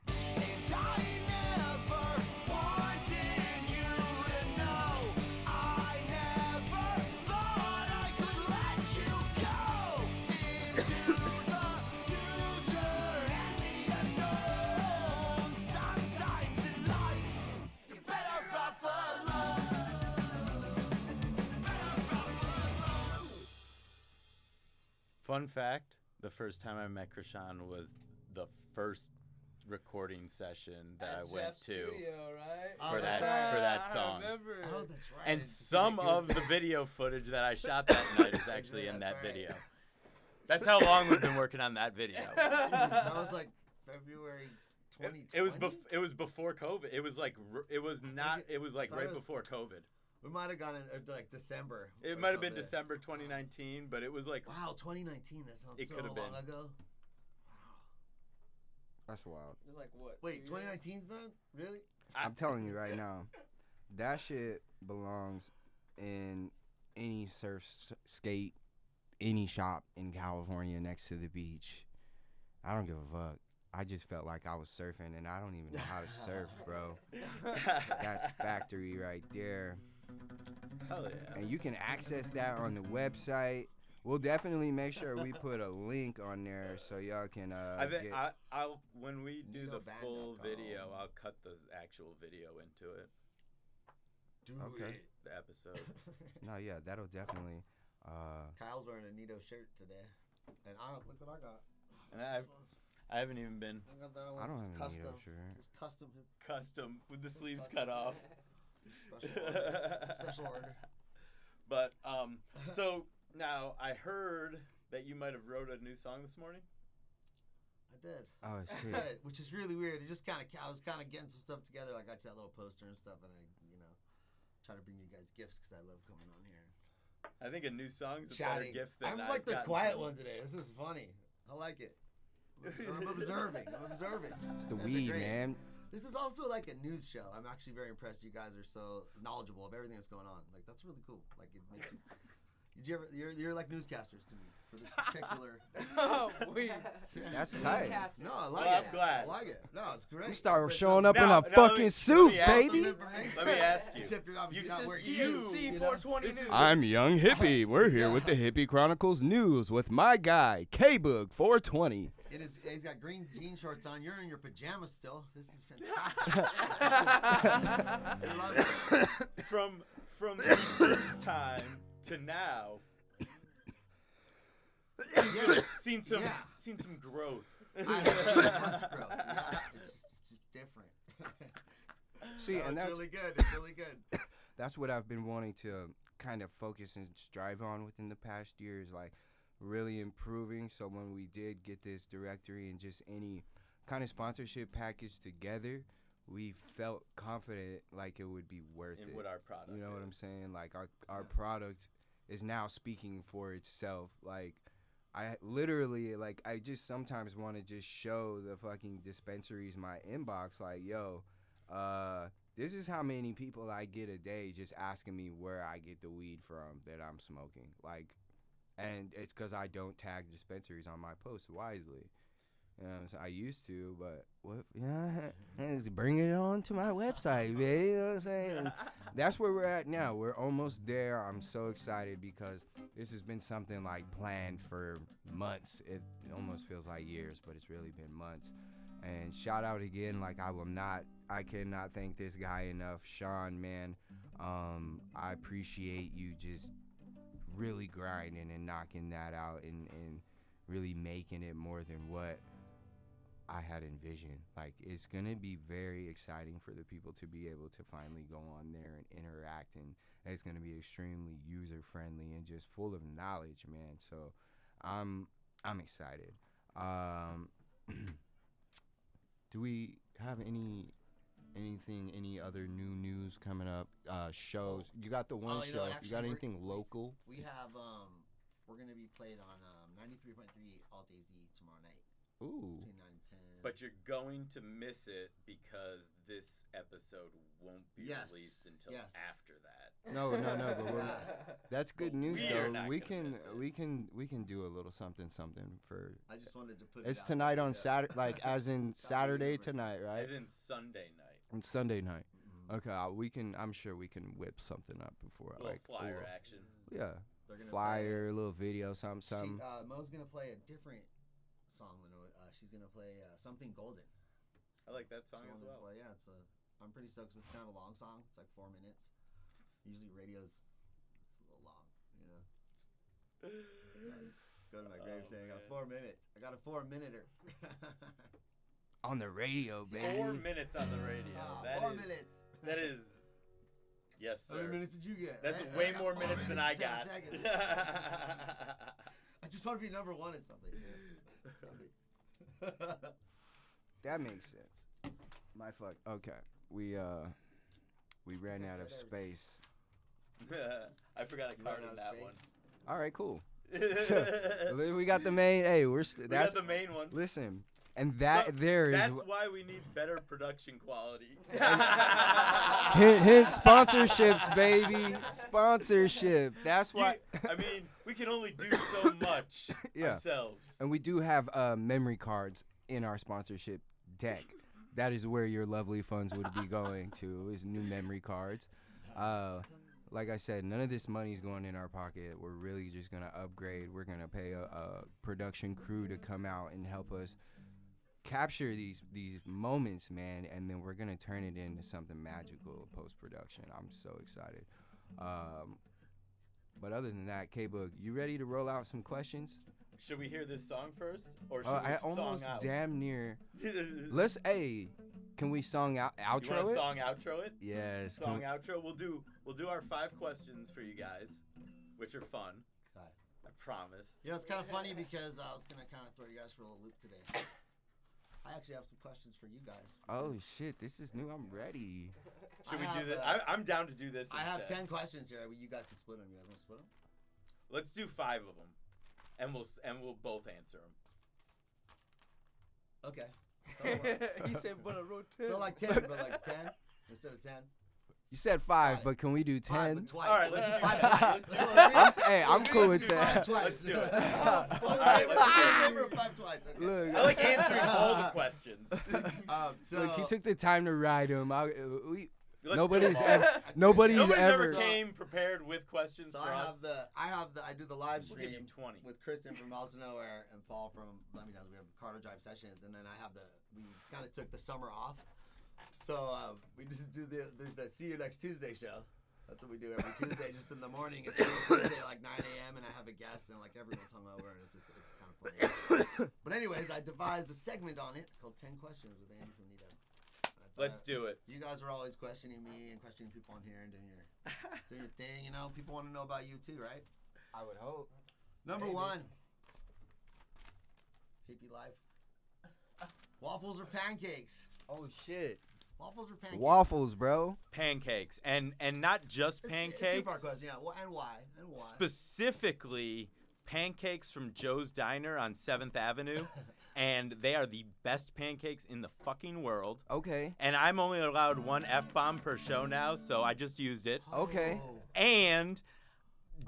And I never wanted you to know. I never thought I could let you go into the future and the unknown. Sometimes in life, you're better off alone. Fun fact, the first time I met Krishan was the first recording session that I went to Studio, right? Oh, for that's that for that I song. remember. Oh, that's right. And It's some ridiculous. of the video footage that I shot that night is actually in That's that right. video. That's how long we've been working on that video. That was like February 2020. It was before COVID. It was like it was not. It was like thought right it was- before COVID. We might have gone in like December. It or might have been something. December 2019, but it was like Wow, 2019. That sounds It so could have long been. ago. That's wild. It's like what? Wait, 2 years? 2019's done? Really? I'm telling you right now, that shit belongs in any skate, any shop in California next to the beach. I don't give a fuck. I just felt like I was surfing, and I don't even know how to surf, bro. That's factory right there. Hell yeah. And you can access that on the website. We'll definitely make sure we put a link on there so y'all can I think get. I'll when we do the Neato full band.com. video, I'll cut the actual video into it. Okay. The episode. No, yeah, that'll definitely. Kyle's wearing a Neato shirt today. And look what I got. And I haven't even been I got that one. I don't It's have a custom. Neato shirt. It's custom. custom with the sleeves Custom. cut off. Special order. Special order. But so now I heard that you might have wrote a new song this morning. I did. Oh I shit. did, which is really weird. It just I was kind of getting some stuff together. I got you that little poster and stuff, and I, try to bring you guys gifts because I love coming on here. I think a new song's a better Chatting. gift than I'm I've like the gotten quiet from you. one today. This is funny. I like it. I'm observing. I'm observing. It's the That's weed, great. man. This is also like a news show. I'm actually very impressed. You guys are so knowledgeable of everything that's going on. Like that's really cool. Like it makes you. Did you ever? You're like newscasters to me for this particular. Oh, we. That's tight. No, I like Well, it. I'm glad. I like it. No, it's great. We start But showing up in Now- a now let fucking me- suit, let me ask baby. you- Let me ask you. Except you're obviously You not just- where you- See you 420 This is- news. I'm Young Hippie. We're here with the Hippy Chronicles news with my guy K-Boog 420. It is. He's got green jean shorts on. You're in your pajamas still. This is fantastic. I love it. From the first time to now, Yeah. seen some growth. I have so much growth. Yeah, it's just different. See, No, and it's that's really good. It's really good. that's what I've been wanting to kind of focus and strive on within the past year is like really improving. So when we did get this directory and just any kind of sponsorship package together, we felt confident like it would be worth In it. what our product You know what is. I'm saying? Like our product is now speaking for itself. Like I literally like I just sometimes want to just show the fucking dispensaries my inbox like, yo, this is how many people I get a day just asking me where I get the weed from that I'm smoking. Like, and it's because I don't tag dispensaries on my posts wisely. You know what I'm saying? I used to, but what? Yeah, bring it on to my website, babe. You know what I'm saying? That's where we're at now. We're almost there. I'm so excited because this has been something like planned for months. It almost feels like years, but it's really been months. And shout out again, like I cannot thank this guy enough, Sean, man. I appreciate you just really grinding and knocking that out and really making it more than what I had envisioned. Like, it's gonna be very exciting for the people to be able to finally go on there and interact, and it's gonna be extremely user friendly and just full of knowledge, man. So I'm excited. Do we have any other new news coming up? Shows? You got the one Oh, you know, show. You actually, got we're- anything local? We have we're gonna be played on 93.3 Alt AZ tomorrow night Ooh. between 9 and 10. But you're going to miss it because this episode won't be Yes, released until yes. after that. No, but that's good But news we are though. not We gonna can miss it. we can do a little something for. I just wanted to put. It's it out tonight there, on yeah. Saturday, like as in Saturday Saturday, tonight, right? As in Sunday night. And Sunday night. Mhm. Okay, we can. I'm sure we can whip something up before, A little like flyer ooh, action. yeah, They're gonna flyer, a little video, something. Mo's gonna play a different song than she's gonna play something golden. I like that song She as wanted to well. play, yeah, I'm pretty stoked 'cause it's kind of a long song. It's like 4 minutes. Usually radio's it's a little long, you know. Go to my grave Oh, saying I got man. 4 minutes. I got a 4-minuter. On the radio, baby. 4 minutes on the radio. That 4 is- minutes. That is. Yes, How many sir. minutes did you get? That's I way got more 4 minutes than I and 7 got. seconds. I just want to be number one at something. That makes sense. My fuck. Okay, we ran I out of said space. I forgot a You card ran out in of that space? one. All right, cool. We We got the main. Hey, got that's the main one. Listen, And that there is That's why we need better production quality. hint sponsorships, baby. Sponsorship. That's why. I mean, we can only do so much Yeah. ourselves. And we do have memory cards in our sponsorship deck. That is where your lovely funds would be going to, is new memory cards. Like I said, none of this money is going in our pocket. We're really just going to upgrade. We're going to pay a production crew to come out and help us capture these moments, man, and then we're going to turn it into something magical post-production. I'm so excited. But other than that, K-Book, you ready to roll out some questions? Should we hear this song first, or should I we song almost out? damn near. Can we song out You outro want it? to song outro it? Yes. Song outro. We'll do our 5 questions for you guys, which are fun. Okay. I promise. You know, it's kind of funny because I was gonna kind of throw you guys for a little loop today. I actually have some questions for you guys. Oh shit, this is new. I'm ready. Should I we do have, this? I'm down to do this. I have instead. 10 questions here. You guys can split them. You guys want to split them? Let's do 5 of them, and we'll both answer them. Okay. He said, "But I wrote 10." So like 10, but like 10 instead of 10. You said 5, but can we do 10? 5, but twice. All right, let's do 5 5 twice. Let's do it. Hey, I'm cool with do 10. 5 twice. Let's do it. All right, let's do it. Remember 5 twice. Okay. Look, I like answering all the questions. So look, he took the time to write them. Let's Nobody's do them all. ever, nobody's Nobody's ever ever. came prepared with questions So for I us. did the live We'll give you stream 20. with Kristen from Miles to Nowhere and Paul from Let Me Down. We have Carter Drive sessions, and then we kind of took the summer off. So we just do the See You Next Tuesday show. That's what we do every Tuesday, just in the morning. It's every Tuesday at like 9 a.m. and I have a guest, and like everyone's hungover, and it's kind of funny. But anyways, I devised a segment on it called 10 Questions with Andy from Neato. Let's do it. You guys are always questioning me and questioning people on here and doing your thing. You know, people want to know about you too, right? I would hope. Number 1. Hippie life. Waffles or pancakes? Oh shit. Waffles or pancakes? Waffles, bro. Pancakes, and not just It's a pancakes. two-part question, yeah. Well, and why? And why? Specifically, pancakes from Joe's Diner on 7th Avenue, and they are the best pancakes in the fucking world. Okay. And I'm only allowed 1 F-bomb per show now, so I just used it. Okay. Oh. And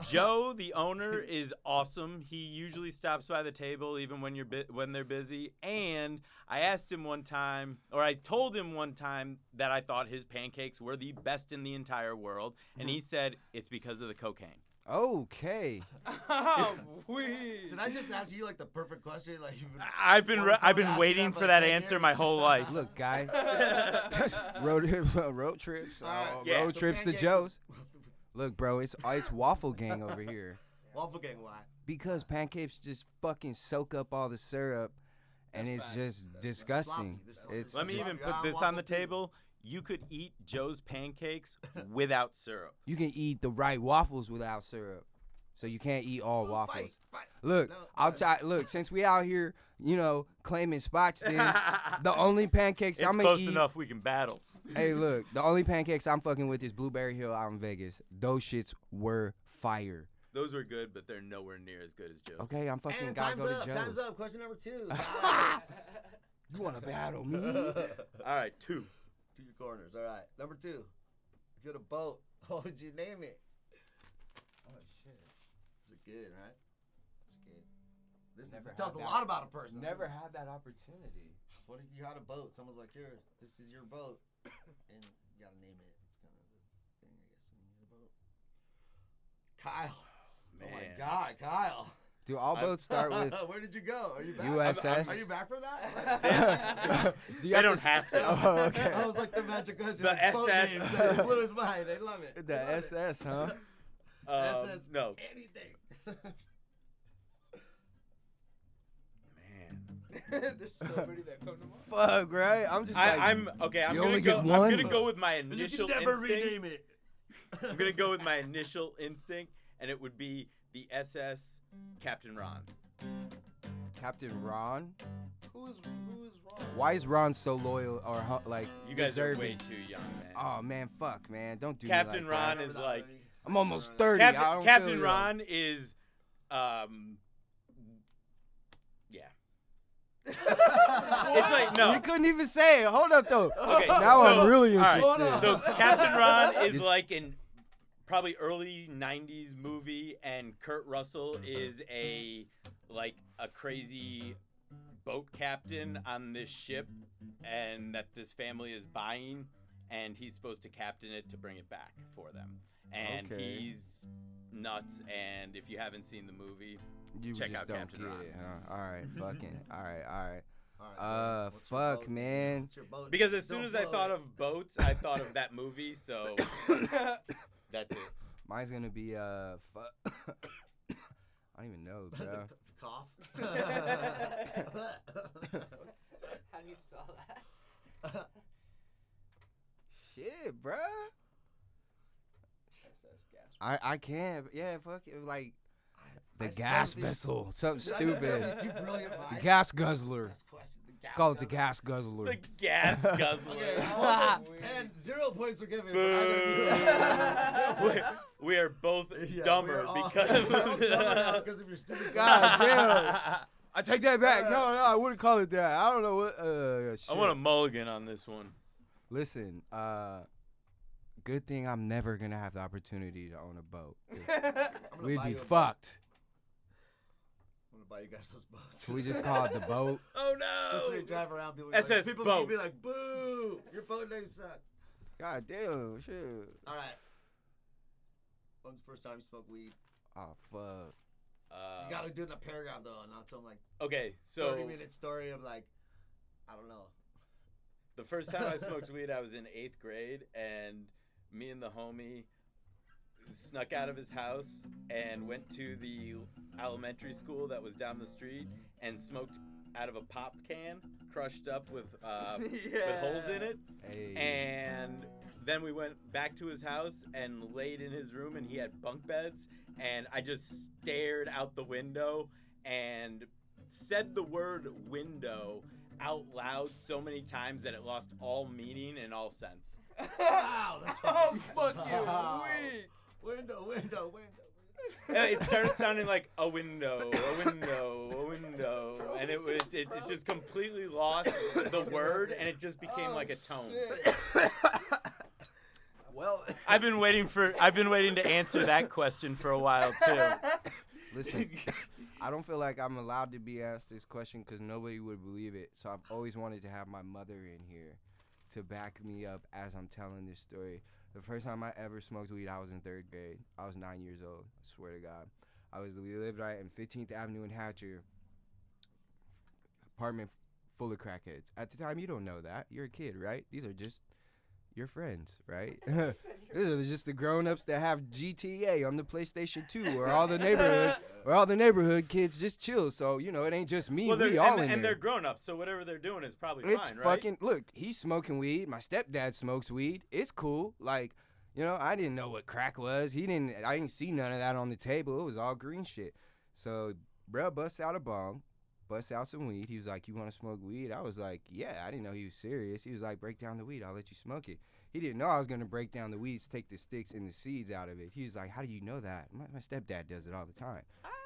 Joe, the owner, is awesome. He usually stops by the table even when when they're busy. And I asked him one time, or I told him one time that I thought his pancakes were the best in the entire world, and he said it's because of the cocaine. Okay. Did I just ask you like the perfect question? Like you've been I've been wanting someone to ask you waiting for for like that 10 answer years? my whole life. Look, guy. road trips. All right. Yeah, road so trips to pancakes- Joe's. Look, bro, it's Waffle Gang over here. Waffle gang, why? Because pancakes just fucking soak up all the syrup, and it's just disgusting. Sloppy. It's Let me just- even Yeah, put this on the waffle too. table. You could eat Joe's pancakes without syrup. You can eat the right waffles without syrup, so you can't eat all Ooh, waffles. fight. Look, No, I'll no. try. Look, since we out here, claiming spots, then the only pancakes It's I'm gonna close eat. enough we can battle. Hey, look, the only pancakes I'm fucking with is Blueberry Hill out in Vegas. Those shits were fire. Those were good, but they're nowhere near as good as Joe's. Okay, I'm fucking And gotta time's go up. to Time's Joe's. up. Question number 2. You wanna battle me? All right, 2. To your corners. All right. Number 2. If you had a boat, what would you name it? Oh shit. Is it good, right? It's good. This Never tells had a that. lot about a person. Never had that opportunity. What if you had a boat? Someone's like, here, this is your boat. And you gotta name it. It's kind of the thing, I guess, when you get a boat. Kyle. Man. Oh my God, Kyle. Do all boats start with Where did you go? Are you back? USS? Are you back from that? Do you They have don't to have to. Oh, okay. That was like the magic question. The like boat SS. names. It blew his mind. I love it. The I love it. SS, huh? SS. No. Anything. Man. There's so many that come to mind. Fuck, right? I'm just like, I'm okay. I'm you gonna only go. get I'm one? gonna go with my You initial can never instinct. rename it. I'm gonna go with my initial instinct, and it would be the SS Captain Ron. Captain Ron. Who is wrong? Why is Ron so loyal or like You guys deserving? are way too young, man. Oh man, fuck, man, don't do Captain me like Ron that. is like I'm almost 30. I don't Captain feel Ron is, yeah. It's like no. You couldn't even say it. Hold up though. Okay, Now so, I'm really all right, interested. So Captain Ron is like an probably early '90s movie, and Kurt Russell is a crazy boat captain on this ship, and that this family is buying, and he's supposed to captain it to bring it back for them. And Okay. he's nuts. And if you haven't seen the movie, You check just out don't Captain get Ron. it, huh? All right, fucking. All right. All right, so what's your Fuck, boat? man. What's your boat? Because as soon Don't as I blow thought it. of boats, I thought of that movie. So that's it. Mine's gonna be fuck. I don't even know, bro. Cough. How do you spell that? Shit, bruh. I can't. Yeah, fuck it. Like the I gas stumped these- vessel. Something I just stupid. have these two brilliant The minds. gas guzzler. Last question, the gas Call it the guzzler. gas guzzler. The gas guzzler. Okay, and 0 points are given. for either of you. we are both Yeah, dumber we're all- because we're all dumber now because of your stupid God damn. I take that back. No, I wouldn't call it that. I don't know what. Shit. I want a mulligan on this one. Listen. Good thing I'm never gonna have the opportunity to own a boat. 'Cause I'm gonna We'd buy be you a boat. fucked. I'm gonna buy you guys those boats. So we just call it the boat. Oh no! Just so you drive around, people. SS people boat. be like, "Boo! Your boat name suck." God damn, shit. All right. When's the first time you smoked weed? Oh fuck. You gotta do it in a paragraph though, not some like Okay, so 30-minute story of like, I don't know. the first time I smoked weed, I was in 8th grade, and me and the homie snuck out of his house and went to the elementary school that was down the street and smoked out of a pop can, crushed up with holes in it. Hey. And then we went back to his house and laid in his room, and he had bunk beds. And I just stared out the window and said the word window out loud so many times that it lost all meaning and all sense. Wow, that's fucking Fucking weak. Window. It started sounding like a window, and it just completely lost the word, and it just became like a tone. Well, I've been waiting to answer that question for a while too. Listen, I don't feel like I'm allowed to be asked this question because nobody would believe it. So I've always wanted to have my mother in here to back me up as I'm telling this story. The first time I ever smoked weed, I was in 3rd grade. I was 9 years old. I swear to God. We lived right in 15th Avenue in Hatcher. Apartment full of crackheads. At the time, you don't know that. You're a kid, right? These are just your friends, right? These are just the grown-ups that have GTA on the PlayStation 2, where all the neighborhood kids just chill. So it ain't just me. Well, We all in and there. they're grown ups, so whatever they're doing is probably It's fine, right? fucking look. He's smoking weed. My stepdad smokes weed. It's cool. Like, I didn't know what crack was. I didn't see none of that on the table. It was all green shit. So, bruh busts out a bong, busts out some weed. He was like, "You want to smoke weed?" I was like, "Yeah." I didn't know he was serious. He was like, "Break down the weed. I'll let you smoke it." He didn't know I was gonna break down the weeds, take the sticks and the seeds out of it. He was like, "How do you know that?" My stepdad does it all the time.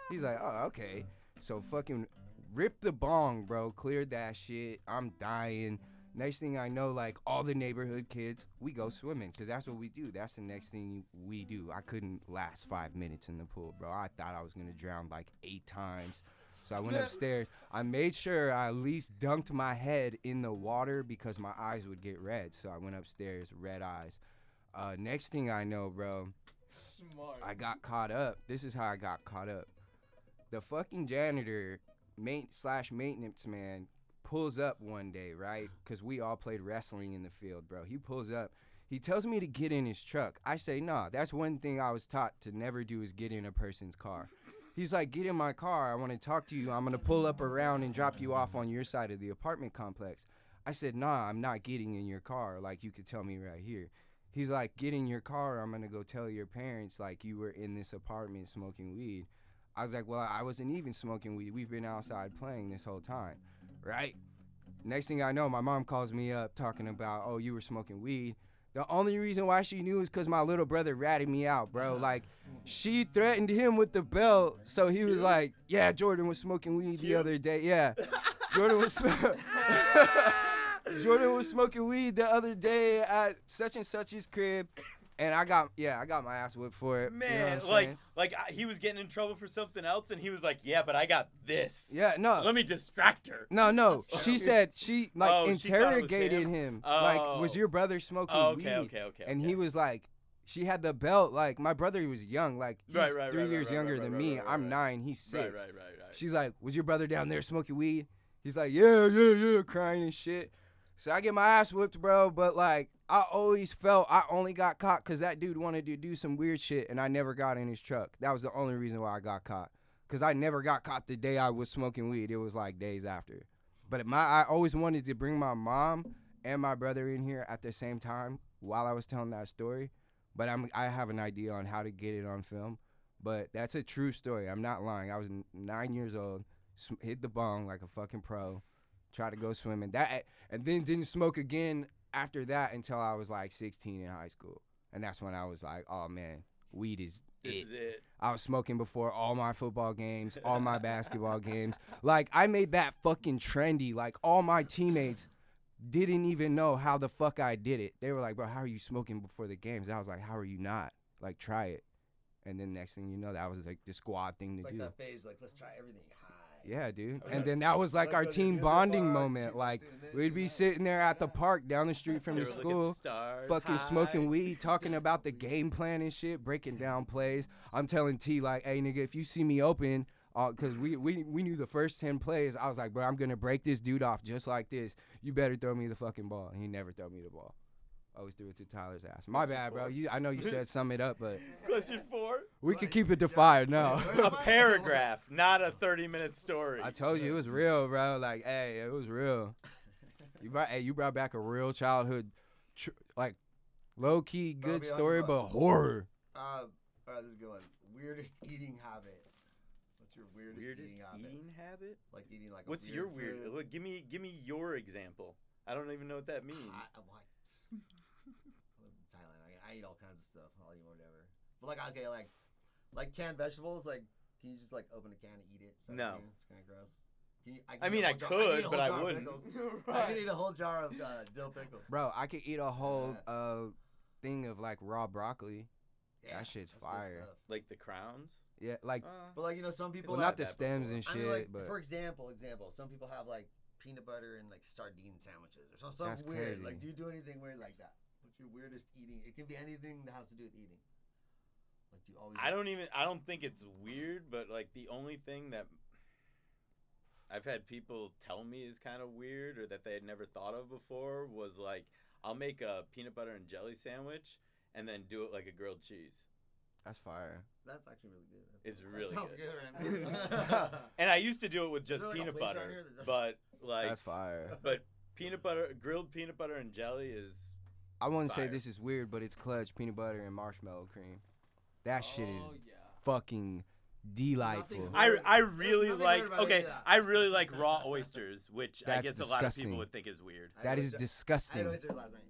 He's like, "Oh, okay." So fucking rip the bong, bro. Cleared that shit. I'm dying. Next thing I know, like all the neighborhood kids, we go swimming because that's what we do. That's the next thing we do. I couldn't last 5 minutes in the pool, bro. I thought I was gonna drown like 8 times. So I went upstairs. I made sure I at least dunked my head in the water because my eyes would get red. So I went upstairs, red eyes. Next thing I know, bro, Smart. I got caught up. This is how I got caught up. The fucking janitor, maintenance man, pulls up one day, right? Because we all played wrestling in the field, bro. He pulls up. He tells me to get in his truck. I say, nah, that's one thing I was taught to never do is get in a person's car. He's like, get in my car. I want to talk to you. I'm going to pull up around and drop you off on your side of the apartment complex. I said, nah, I'm not getting in your car. Like, you could tell me right here. He's like, get in your car. I'm going to go tell your parents, like, you were in this apartment smoking weed. I was like, well, I wasn't even smoking weed. We've been outside playing this whole time, right? Next thing I know, my mom calls me up talking about, oh, you were smoking weed. The only reason why she knew is because my little brother ratted me out, bro. Like, she threatened him with the belt, so he was like, yeah, Jordan was smoking weed the other day. Yeah. Jordan was Jordan was smoking weed the other day at such and such's crib, and I got my ass whipped for it. Man, you know what I'm like saying? he was getting in trouble for something else, and he was like, "Yeah, but I got this. Yeah, no. Let me distract her." No. That's She true. said she like Oh, she thought it was interrogated him? him. Like, was Oh. your brother smoking Oh, weed? okay. And he was like, she had the belt. Like, my brother was young. Like, he's Right, 3 right, years right, younger right, than right, me. right, I'm right. 9. He's 6. Right. She's like, was your brother down there smoking weed? He's like, yeah, crying and shit. So I get my ass whipped, bro. But like, I always felt I only got caught because that dude wanted to do some weird shit, and I never got in his truck. That was the only reason why I got caught. Because I never got caught the day I was smoking weed. It was like days after. But I always wanted to bring my mom and my brother in here at the same time while I was telling that story. But I have an idea on how to get it on film. But that's a true story. I'm not lying. I was 9 years old, hit the bong like a fucking pro, tried to go swimming. And then didn't smoke again after that until I was like 16 in high school. And that's when I was like, oh man, weed is This it. is it. I was smoking before all my football games, all my basketball games. Like, I made that fucking trendy. Like, all my teammates didn't even know how the fuck I did it. They were like, bro, how are you smoking before the games? I was like, how are you not? Like, try it. And then next thing you know, that was like the squad thing to It's like do. that phase, like, let's try everything high. Yeah, dude. Okay. And then that was like Like, our go to team the bonding park, moment. do Like, this, we'd do be that. sitting there at the park down the street from They the were looking at school. the stars, Fucking high. smoking weed, talking about the game plan and shit, breaking down plays. I'm telling T, like, hey, nigga, if you see me open, because we knew the first 10 plays, I was like, bro, I'm going to break this dude off just like this. You better throw me the fucking ball. And he never threw me the ball. Always threw it to Tyler's ass. My bad, bro. I know you said sum it up, but Question 4. we could keep it to 5 now. A paragraph, not a 30-minute story. I told you it was real, bro. Like, hey, it was real. You brought back a real childhood, like, low-key Bro, good be story, $100. but horror. All right, this is a good one. Weirdest eating habit. What's your weirdest, Weirdest eating habit? eating habit? Like eating like. What's a your weird? weird? Food. Look, give me your example. I don't even know what that means. I live in Thailand. I eat all kinds of stuff. I'll eat whatever. But like, okay, like canned vegetables. Like, can you just like open a can and eat it? Is that No. weird? It's kind of gross. Can you, I mean, I could, but I wouldn't. I can eat a whole jar of dill pickles. Bro, I could eat a whole thing of, like, raw broccoli. Yeah, That shit's that's good fire. stuff. Like the crowns? Yeah, like, But like, you know, some people well, not not the that stems before. and I shit, mean, like, but for example, some people have like peanut butter and like sardine sandwiches or something That's weird. crazy. Like, do you do anything weird like that? What's your weirdest eating? It can be anything that has to do with eating. Like, do you always? I don't think it's weird, but like the only thing that I've had people tell me is kind of weird or that they had never thought of before was like, I'll make a peanut butter and jelly sandwich and then do it like a grilled cheese. that's fire. That's actually really good. It's That really sounds good. good, man. And I used to do it with just Is there, like, a peanut place around butter, here that does- but like, That's fire. but grilled peanut butter and jelly is I wouldn't say fire. this is weird, but it's clutch peanut butter and marshmallow cream. That shit is Oh, yeah. fucking delightful. Nothing I really nothing like weird about okay any of that. I really like raw oysters, which I That's guess a lot of disgusting. people would think is weird. I That had is oysters- I disgusting. had oysters last night.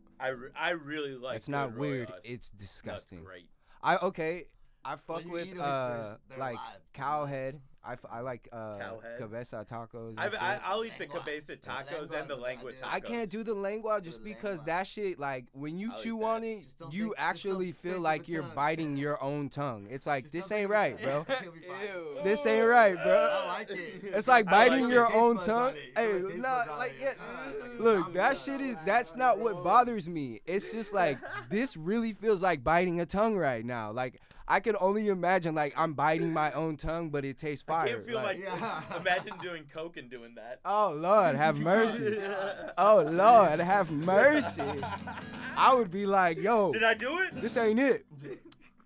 I really like. It's not good weird. royals. It's That's disgusting. great. I fuck When you with eat oysters, they're like alive. cowhead. I like Cowhead? cabeza tacos. and I'll shit. eat the Lengua. cabeza tacos Lengua and the is a lengua bad tacos. I can't do the lengua just The because lengua. that shit, like, when you I'll eat chew that. on it, Just don't you think- just actually don't feel think like with the you're tongue. biting your own tongue. It's like, Just this don't ain't think right, with bro. the tongue. It'll be fine. This ain't right, bro. I like it. It's like I biting like your Taste own buds tongue. on it. Hey, Taste nah, buds on like, it. yeah. Like a Look, gummy that bear. shit is, that's not what bothers me. It's just like, this really feels like biting a tongue right now. Like, I could only imagine, like, I'm biting my own tongue, but it tastes fire. I can't feel like, my Yeah. imagine doing coke and doing that. oh, Lord, have mercy. Oh, Lord, have mercy. I would be like, yo, Did I do it? this ain't it.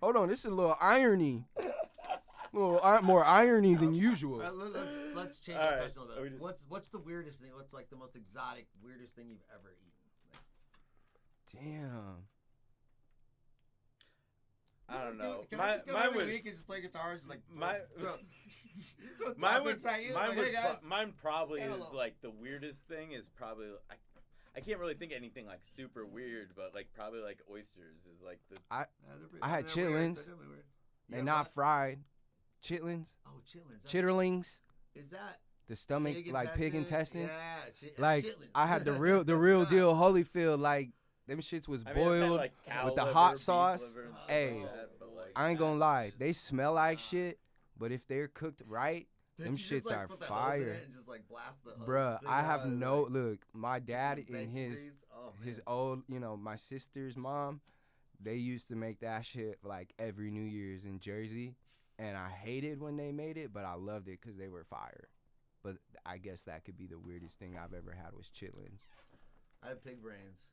Hold on, this is a little irony. A little more irony than usual. Let's change All the right, question a little are we bit. just- What's the weirdest thing? What's like the most exotic, weirdest thing you've ever eaten? Like, Damn. I don't know. Can I just go Mine every would. week and just play guitar and just like My- throw Mine would. topics at you? Mine Like, would. hey, guys. Mine probably is Cantaloupe. like the weirdest thing is probably. I can't really think of anything like super weird, but like probably like oysters is like the. Yeah, they're pretty- I had they're weird. chitlins They're definitely weird. and Yeah, not what? fried. Chitlins, Oh, chitlins. That's- chitterlings. Is that the stomach, like pig intestines. Yeah, Like chitlins. I had the real deal Holyfield. Like them shits was I mean, I've had, boiled like, cow with the liver, hot beef sauce. liver and stuff Hey, like that, but, like, I ain't gonna that lie, is- they smell like shit, but if they're cooked right, Did them you just, shits like, are put the hose in fire. it and just, like, blast the hose Bruh, thing I out have and, no like, look. My dad and bacon his grease? Oh, his man. old, my sister's mom, they used to make that shit like every New Year's in Jersey, and I hated when they made it, but I loved it because they were fire. But I guess that could be the weirdest thing I've ever had was chitlins. I had pig brains.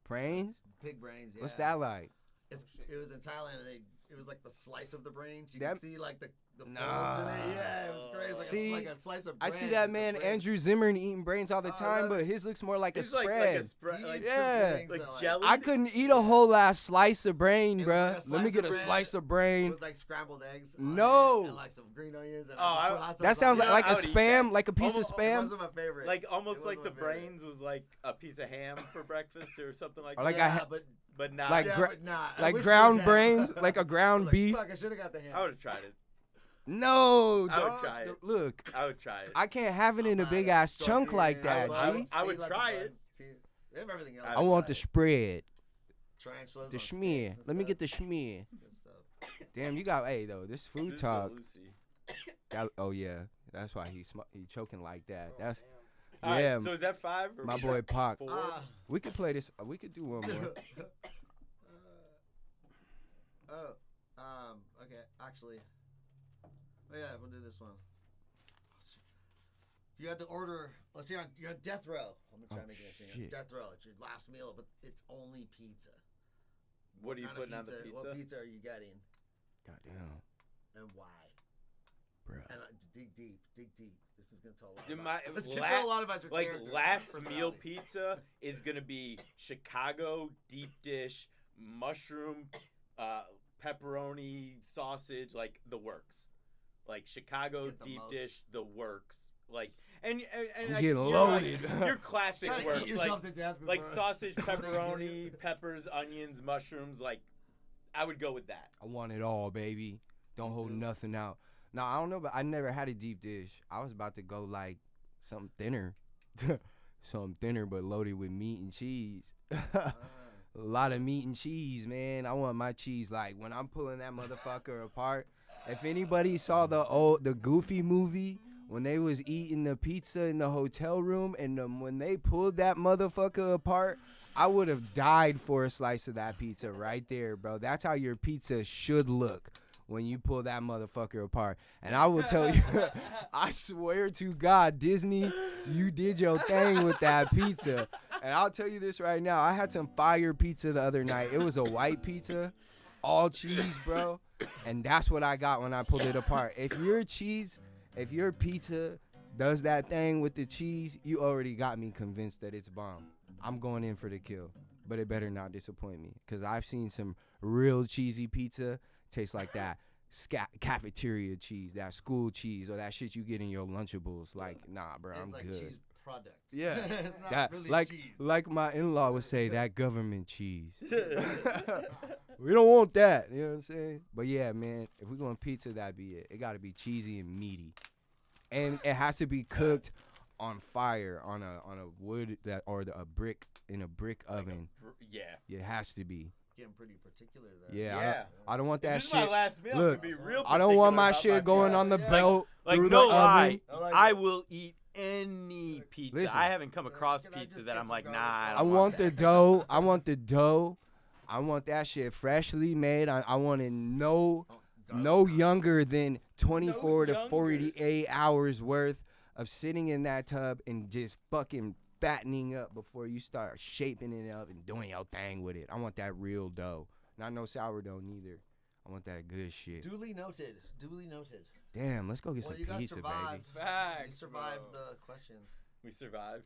Brains? Pig brains, yeah. What's that like? It was in Thailand, and it was like the slice of the brains. You That- can see like the folds Nah. in it. Yeah, it was great. It was See, like a slice of I bread. see that with the man brains. Andrew Zimmern eating brains all the Oh, I time, love but it. his looks more like a It's like spread. a spread. He Like, eats the yeah. brains like that, jelly. I couldn't eat a whole ass slice of brain, It was bruh. like a Let me slice get of a bread slice of brain. with like scrambled eggs. on No. it and like some green onions. And Oh, I- put hot That sauce sounds on it. like a I would eat spam, that. like a piece of Almost- It spam. wasn't my favorite. Like almost It like wasn't the my favorite. brains was like a piece of ham for breakfast or something like Or like that. I yeah, ha- but But not. like yeah, gra- but nah, I like wish it ground was ham. brains, like a ground Like, beef. Fuck, I should have got the ham. I would have tried it. No, I would dog. try it. Look, I would try it. I can't have it in a I'll big buy ass the chunk like scorpion, that, I G. would- I would like try the it. buns, too. They have everything else. I I would want try the it. spread, Tarantulas the on schmear. steaks and Let me stuff. get the schmear. Good stuff. Damn, you got this This food is talk. the Lucy. Oh yeah, that's why he choking like that. That's All right, yeah. so is that 5 or My we boy got Pac. 4? We could play this. We could do one more. Okay, actually. Oh yeah, we'll do this one. If you had to order, let's say you're on death row. I'm gonna try to make it a thing. shit. Death row, it's your last meal, but it's only pizza. What are you kind of putting on the pizza? What pizza are you getting, Goddamn, and why? bro. And dig deep. This is gonna tell a lot. Dude, About, this can la- tell a lot about your Like character, last personality. meal pizza is gonna be Chicago deep dish, mushroom, pepperoni, sausage, like the works. Like Chicago Get the deep most. dish, the works. Like and I'm I- getting you know, like, loaded. your classic Trying to works eat yourself like to death. like before- sausage, before they get pepperoni, you. peppers, onions, mushrooms. Like I would go with that. I want it all, baby. Don't Me hold too. nothing out. No, I don't know, but I never had a deep dish. I was about to go like something thinner, something thinner but loaded with meat and cheese. A lot of meat and cheese, man. I want my cheese like when I'm pulling that motherfucker apart. If anybody saw the Goofy movie when they was eating the pizza in the hotel room and when they pulled that motherfucker apart, I would have died for a slice of that pizza right there, bro. That's how your pizza should look when you pull that motherfucker apart. And I will tell you, I swear to God, Disney, you did your thing with that pizza. And I'll tell you this right now. I had some fire pizza the other night. It was a white pizza, all cheese, bro. And that's what I got when I pulled it apart. If your pizza does that thing with the cheese, you already got me convinced that it's bomb. I'm going in for the kill. But it better not disappoint me. Because I've seen some real cheesy pizza taste like that cafeteria cheese, that school cheese, or that shit you get in your Lunchables. Like, nah, bro, It's I'm like good. cheese product. Yeah. it's not That really like cheese. like my in-law would say, that government cheese. We don't want that. You know what I'm saying? But yeah, man, if we're going pizza, that'd be it. It got to be cheesy and meaty, and it has to be cooked on fire on a wood a brick in a brick oven. Yeah. It has to be. Getting pretty particular there. Yeah. Yeah. I don't want If that this is shit. my last meal. Look, I'm gonna be real I don't want particular my about shit going pizza. on the Yeah. belt Like through no the lie, oven. I like I it. will eat any pizza. Listen. I haven't come across Can I just pizzas that get I'm some like, nah. garlic I, bread? I don't want that. the dough. I want the dough. I want that shit freshly made. I want it no younger than 24 to younger. 48 hours worth of sitting in that tub and just fucking fattening up before you start shaping it up and doing your thing with it. I want that real dough. Not no sourdough neither. I want that good shit. Duly noted. Duly noted. Damn, let's go get Well, some you guys pizza, baby. survived. You Facts, survived bro. the questions. We survived.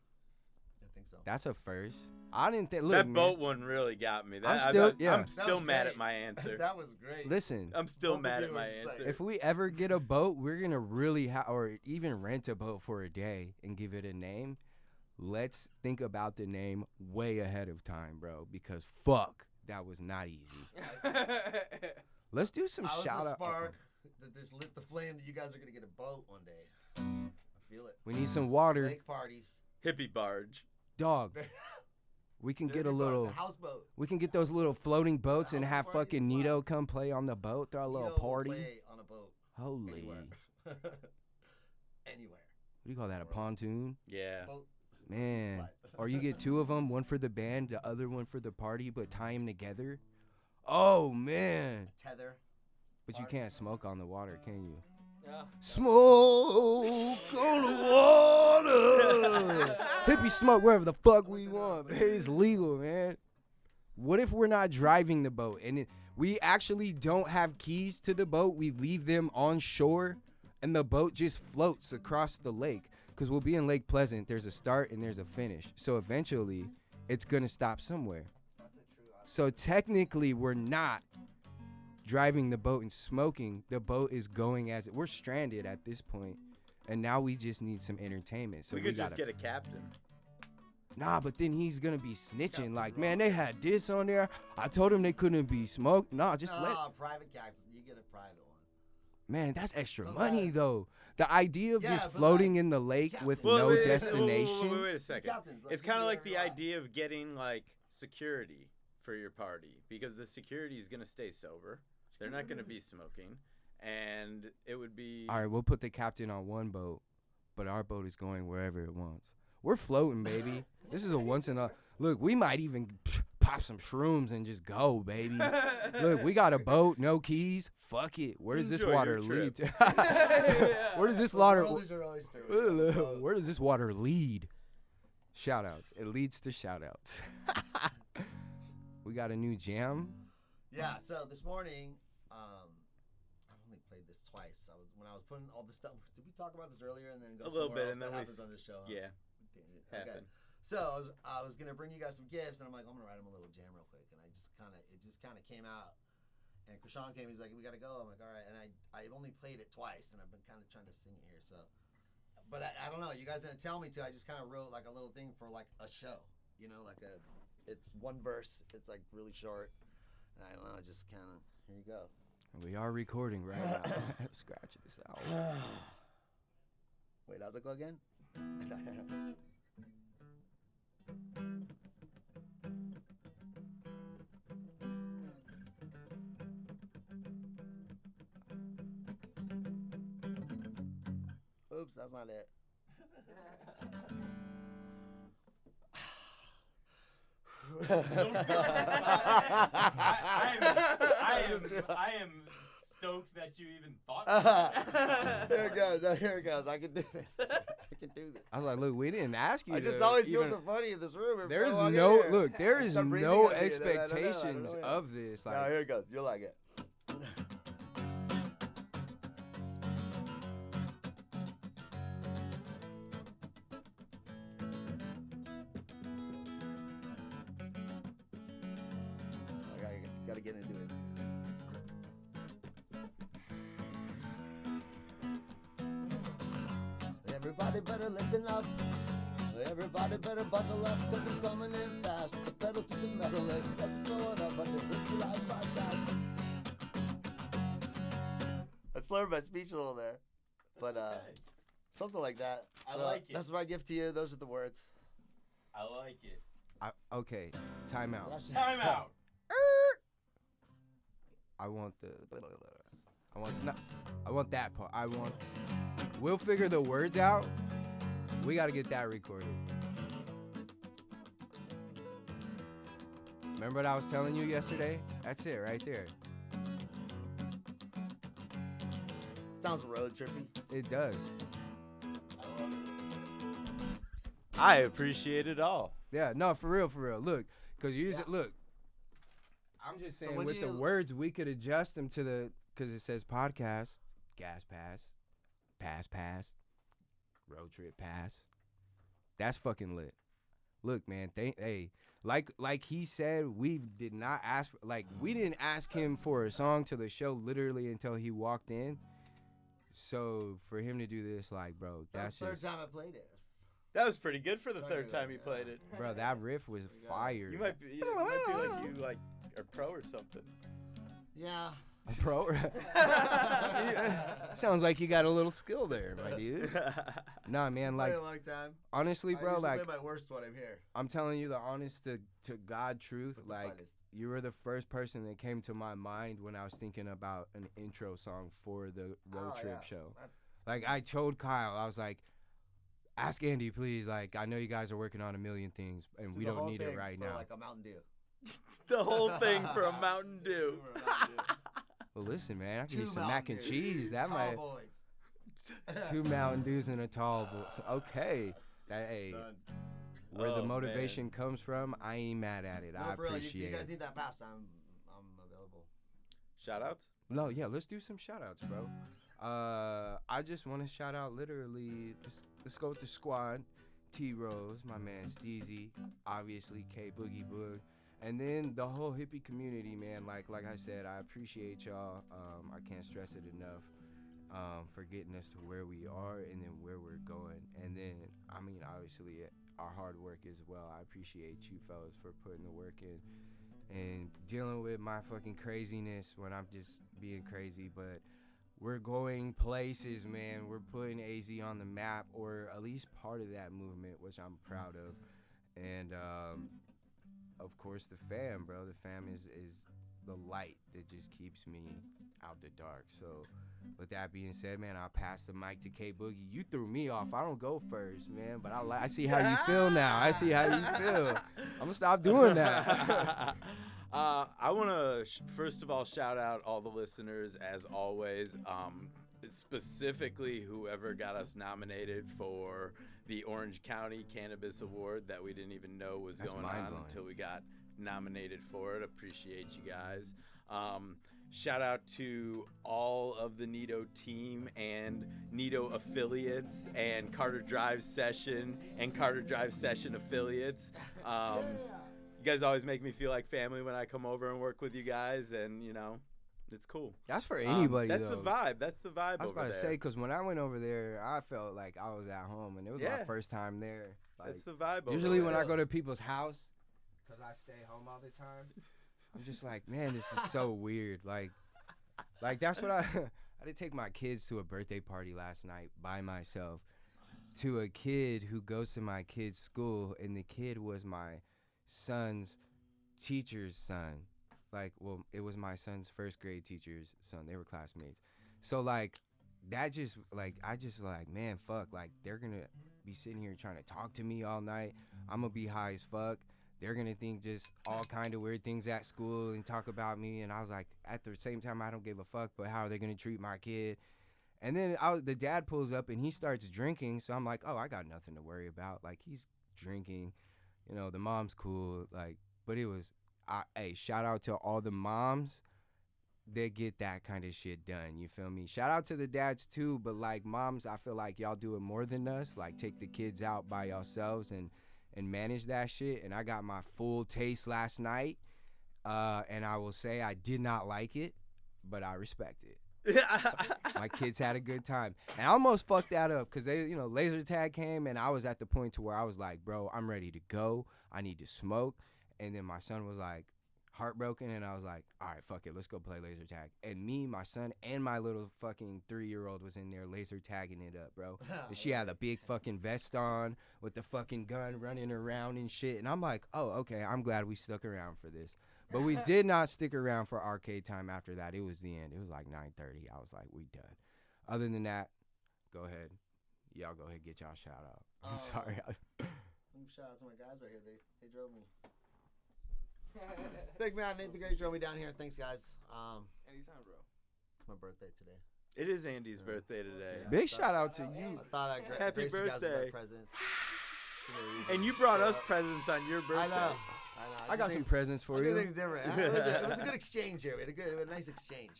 I think so. That's a first. I didn't think. Look, That man, boat one really got me. That, I'm still- yeah. I'm That still was mad great. at my answer. That was great. listen. I'm still Both of mad you at were my just like- answer. If we ever get a boat, we're gonna really or even rent a boat for a day and give it a name. Let's think about the name way ahead of time, bro, because fuck, that was not easy. Let's do some I was shout the out. spark that just lit the flame that you guys are gonna get a boat one day. I Feel it. We need some water. Lake parties. Hippie barge. Dog. We can get a Dirty boat, little. the houseboat. We can get those little floating boats and house have party, fucking what? Neato come play on the boat. Throw a little Neato will party. play on a boat. Holy. Anywhere. What Anywhere. do you call that? A pontoon? Yeah. Boat. Man. What? Or you get two of them, one for the band, the other one for the party, but tie them together. Oh man. Tether. But you Party. can't smoke on the water, can you? Yeah. Smoke on the water. Hippie smoke wherever the fuck we want. Man, it's legal, man. What if we're not driving the boat and we actually don't have keys to the boat? We leave them on shore and the boat just floats across the lake. Because we'll be in Lake Pleasant. There's a start and there's a finish. So eventually, it's going to stop somewhere. So technically, we're not driving the boat and smoking. The boat is going as we're stranded at this point, and now we just need some entertainment. So we could just gotta, get a captain. Nah, but then he's gonna be snitching. Like, man, they had this on there. I told him they couldn't be smoked. Nah, just let. Private captain. You get a private one. Man, that's extra So money that- though. The idea of Yeah, just but floating like, in the lake with captain- no wait, destination. Wait a second. Captains, like, It's you kind do of like the whatever you idea of getting like security for your party because the security is gonna stay sober. They're not gonna be smoking, and it would be. All right, we'll put the captain on one boat, but our boat is going wherever it wants. We're floating, baby. This is a once in a look. We might even pop some shrooms and just go, baby. Look, we got a boat, no keys. Fuck it. Where does this Enjoy your water lead to? trip. Where does this The water? world is your oyster. Where does this water lead? Shout outs. It leads to shout outs. We got a new jam. Yeah. So this morning, I've only played this twice. When I was putting all this stuff. Did we talk about this earlier and then go A little somewhere bit, else? and then That we happens on this show. Huh? Yeah, Okay. happened. So I was gonna bring you guys some gifts, and I'm like, I'm gonna write them a little jam real quick, and it just kind of came out. And Krishan came, he's like, we gotta go. I'm like, all right. And I've only played it twice, and I've been kind of trying to sing it here. So, but I don't know. You guys didn't tell me to. I just kind of wrote like a little thing for like a show, it's one verse. It's like really short, and I don't know. Just kind of here you go. We are recording right now. Scratch this out. Wait, how's it go again? Oops, that's not it. I am stoked that you even thought of that. There it goes. Here it goes. I can do this. I can do this. I was like, look, we didn't ask you. I just to always feel even- so funny in this room. if There's I walk in no here. look. There is Start breathing no on you, I don't know, expectations yeah. of this. No, Like, here it goes. You'll like it. I gotta get into it. Everybody better listen up. Everybody better buckle up, cause I'm coming in fast. With the pedal to the metal, and what's going up on the Rich Life Podcast. I slurred my speech a little there, but something like that. I like it. That's my gift to you. Those are the words. I like it. okay, time out. Time out. I want that part. We'll figure the words out. We gotta get that recorded. Remember what I was telling you yesterday? That's it right there. Sounds road trippy. It does. I appreciate it all. Yeah, no, for real. Look, cause look. I'm just saying when with the you- words we could adjust them to cause it says podcast, gas pass, pass, road trip pass. That's fucking lit. Look, man, like he said, we didn't ask him for a song to the show literally until he walked in. So for him to do this, like, bro, that's the third just, time I played it. That was pretty good for the Sorry third about time you that. played it. bro, that riff was fire. You might be like you like are pro or something. Yeah, Pro. Sounds like you got a little skill there, my dude. Nah, man, like Played a long time. honestly, I bro, usually like play my worst when I'm here. I'm telling you the honest to God truth, What's the like funnest? you were the first person that came to my mind when I was thinking about an intro song for the road Oh, trip yeah. show. That's- Like I told Kyle, I was like, ask Andy, please. Like I know you guys are working on a million things, and do we the don't whole need it thing right for, now. Like a Mountain Dew. The whole thing for a Mountain Dew. For a Mountain Dew. Well, listen, man, I can Two use some mac and Mountain Dews. cheese. That Tall might boys. 2 Mountain Dews and a tall boy. So, okay, that hey, Done. where the Oh, motivation comes from, I ain't mad at it. No, I for real, appreciate if you guys it. need that fast, I'm available. Shout outs. No, yeah, let's do some shout outs, bro. I just want to shout out literally, let's go with the squad. T Rose, my man Steezy, obviously K Boogie Boog, and then the whole hippie community, man. Like I said, I appreciate y'all. I can't stress it enough for getting us to where we are and then where we're going. And then, I mean, obviously our hard work as well. I appreciate you fellas for putting the work in and dealing with my fucking craziness when I'm just being crazy, but we're going places, man. We're putting AZ on the map, or at least part of that movement, which I'm proud of. And of course, the fam, bro. The fam is the light that just keeps me out the dark. So, with that being said, man, I'll pass the mic to K Boogie. You threw me off. I don't go first, man, but I see how you feel now. I see how you feel. I'm gonna stop doing that. I want to first of all shout out all the listeners as always. Specifically, whoever got us nominated for the Orange County Cannabis Award that we didn't even know was That's going on mind-blowing. until we got nominated for it. Appreciate you guys. Shout out to all of the Neato team and Neato affiliates and Carter Drive Session and Carter Drive Session affiliates. You guys always make me feel like family when I come over and work with you guys, and you know, it's cool. That's for anybody, That's though. the vibe. That's the vibe I was over about to there. say, because when I went over there, I felt like I was at home, and it was my Yeah. first time there. Like, That's the vibe. usually over when there. I go to people's house, because I stay home all the time, I'm just like, man, this is so weird. Like that's what I did take my kids to a birthday party last night by myself to a kid who goes to my kid's school, and the kid was my son's teacher's son. Like, well, it was my son's first grade teacher's son. They were classmates. So like that just like I just like, man, fuck, like they're gonna be sitting here trying to talk to me all night. I'm gonna be high as fuck. They're gonna think just all kind of weird things at school and talk about me. And I was like, at the same time, I don't give a fuck, but how are they gonna treat my kid? And then the dad pulls up and he starts drinking. So I'm like, oh, I got nothing to worry about. Like, he's drinking, you know, the mom's cool. Like, but it was, hey, shout out to all the moms that get that kind of shit done. You feel me? Shout out to the dads too, but like moms, I feel like y'all do it more than us. Like, take the kids out by yourselves and manage that shit. And I got my full taste last night. And I will say I did not like it, but I respect it. My kids had a good time. And I almost fucked that up because they, you know, laser tag came and I was at the point to where I was like, bro, I'm ready to go. I need to smoke. And then my son was like heartbroken and I was like, all right, fuck it. Let's go play laser tag. And me, my son, and my little fucking 3-year-old was in there laser tagging it up, bro. And she had a big fucking vest on with the fucking gun running around and shit. And I'm like, oh, okay, I'm glad we stuck around for this. But we did not stick around for arcade time after that. It was the end. It was like 9:30. I was like, we done. Other than that, go ahead. Y'all go ahead, get y'all shout out. I'm sorry. Shout out to my guys right here. They drove me. Big man, Nate the Great drove me down here. Thanks, guys. Anytime, bro. It's my birthday today. It is Andy's birthday today. Yeah. Big shout out to you. I thought I'd Happy grace you guys with birthday. my presents. And you brought us presents on your birthday. I know. I got some presents for I do you. things different. It was a good exchange here. We had a nice exchange.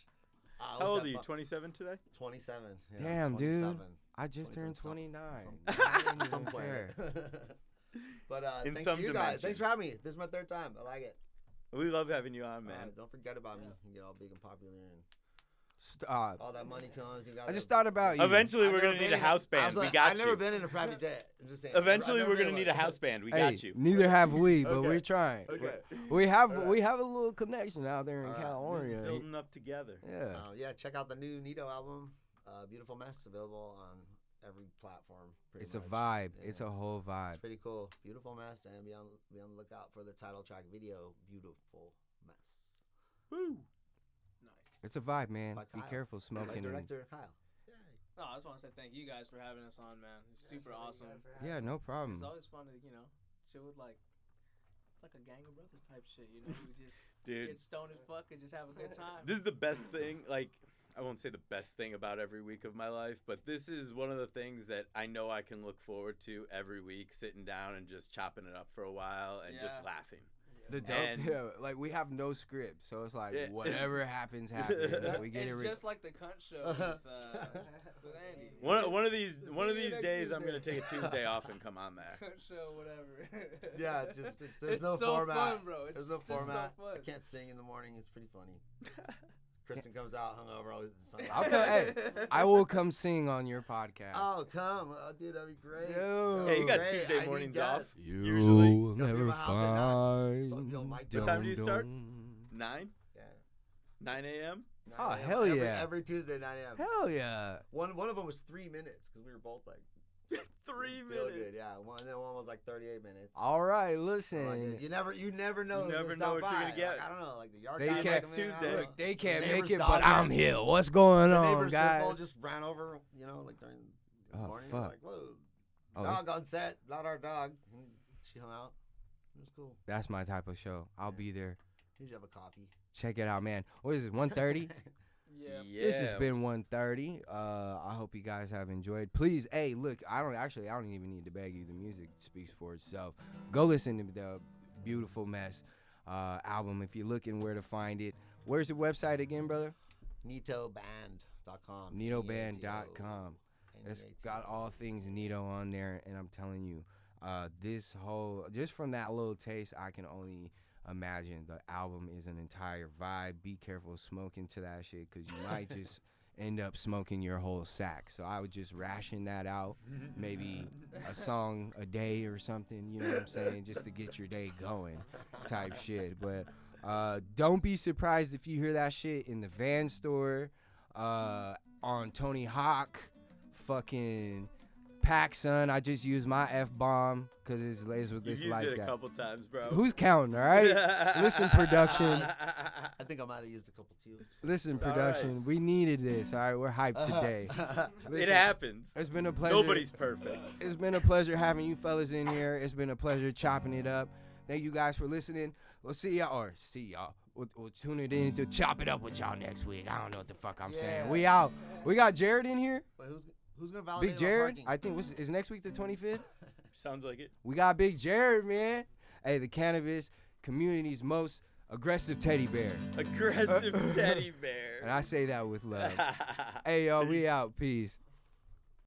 How old are you? 27 today? 27. Yeah, Damn, dude. 27. I just turned 27 29. Some player. But In thanks some to you guys. dimension. Thanks for having me. This is my third time. I like it. We love having you on, man. Don't forget about me. You get all big and popular. And Stop. All that money comes. You got I just thought about you. Eventually, I've we're never gonna need been a in house band. I was We like, got I've you. never been in a private jet. I'm just saying. Eventually, I've we're never gonna been need a like- house band. We Hey, got you. neither have we, but Okay. we're trying. Okay. We have a little connection out there in Alright. This is California. building up together. Yeah. Yeah, check out the new Neato album, Beautiful Mess, available on every platform. pretty It's a much. vibe. Yeah. It's a whole vibe. It's pretty cool. Beautiful Mess, and be on the lookout for the title track video, Beautiful Mess. Woo. Nice. It's a vibe, man. By Be Kyle. careful By smoking. and- director Kyle. No, I just want to say thank you guys for having us on, man. It's super awesome. Yeah, no It's problem. always fun to, chill with it's like a gang of brothers type shit, We just Dude, get stoned as fuck and just have a good time. this is the best thing. Like, I won't say the best thing about every week of my life, but this is one of the things that I know I can look forward to every week, sitting down and just chopping it up for a while and just Yeah. laughing. The dope, And- yeah, like we have no script, so it's like Yeah. whatever happens, happens. We get It's it. just like the cunt show with Andy. One of these you next days, I'm gonna Tuesday. take a Tuesday off and come on there. Cunt show, whatever. Yeah, just there's It's no so format. fun, bro. It's There's no just so format. fun. I can't sing in the morning. It's pretty funny. Kristen comes out hungover. Always I'll come, hey, I will come sing on your podcast. Oh, come. Oh, dude, that'd be great. Dude. Hey, you got Great. I Tuesday need mornings off. guests. Usually. will It's gonna be never my house at 9. So, find. yo, Mike, What time do you start? Dum-dum. 9 Yeah. 9 a.m. 9 Oh, a.m. hell every, yeah. Every Tuesday, 9 a.m. Hell yeah. One of them was 3 minutes because we were both like 3 feel minutes. good. Yeah. And then one was like 38 minutes. All right, I'm like, listen. you never know. You never who's know gonna what stop you're gonna by. get. Like, I don't know, like the yard They guy can't- might come in, I don't Tuesday. know. Look, they can't The make neighbor's it, dog but I'm ran- here. What's going The on, neighbor's pit bull guys? just ran over, like during the Oh, morning. fuck. Like, whoa, Oh, dog on set, not our dog. And she hung out. It was cool. that's my type of show. I'll be there. Here's have a coffee. Check it out, man. What is it? 1:30. Yeah. This has been 1:30. I hope you guys have enjoyed. Please, hey, look, I don't even need to beg you. The music speaks for itself. Go listen to the Beautiful Mess album if you're looking where to find it. Where's the website again, brother? NeatoBand.com. NeatoBand.com. It's got all things Neato on there, and I'm telling you, this whole, just from that little taste, I can only imagine the album is an entire vibe. Be careful smoking to that shit, because you might just end up smoking your whole sack. So I would just ration that out, maybe a song a day or something, you know what I'm saying, just to get your day going type shit. But don't be surprised if you hear that shit in the Van store, on Tony Hawk, fucking Pac, son. I just used my F-bomb because it's You've this used like it a that. couple times, bro. Who's counting, all right? Listen, production. I think I might have used a couple too. Listen, It's all production. We needed this, all right? We're hyped today. It Listen, happens. It's been a pleasure. Nobody's perfect. It's been a pleasure having you fellas in here. It's been a pleasure chopping it up. Thank you guys for listening. We'll see y'all. We'll tune it in to chop it up with y'all next week. I don't know what the fuck I'm saying. Yeah. We out. We got Jared in here. Wait, who's gonna validate Big my Jared. parking? I think is next week the 25th. Sounds like it. We got Big Jared, man. Hey, the cannabis community's most aggressive teddy bear. Aggressive teddy bear. And I say that with love. Hey, y'all, we out. Peace.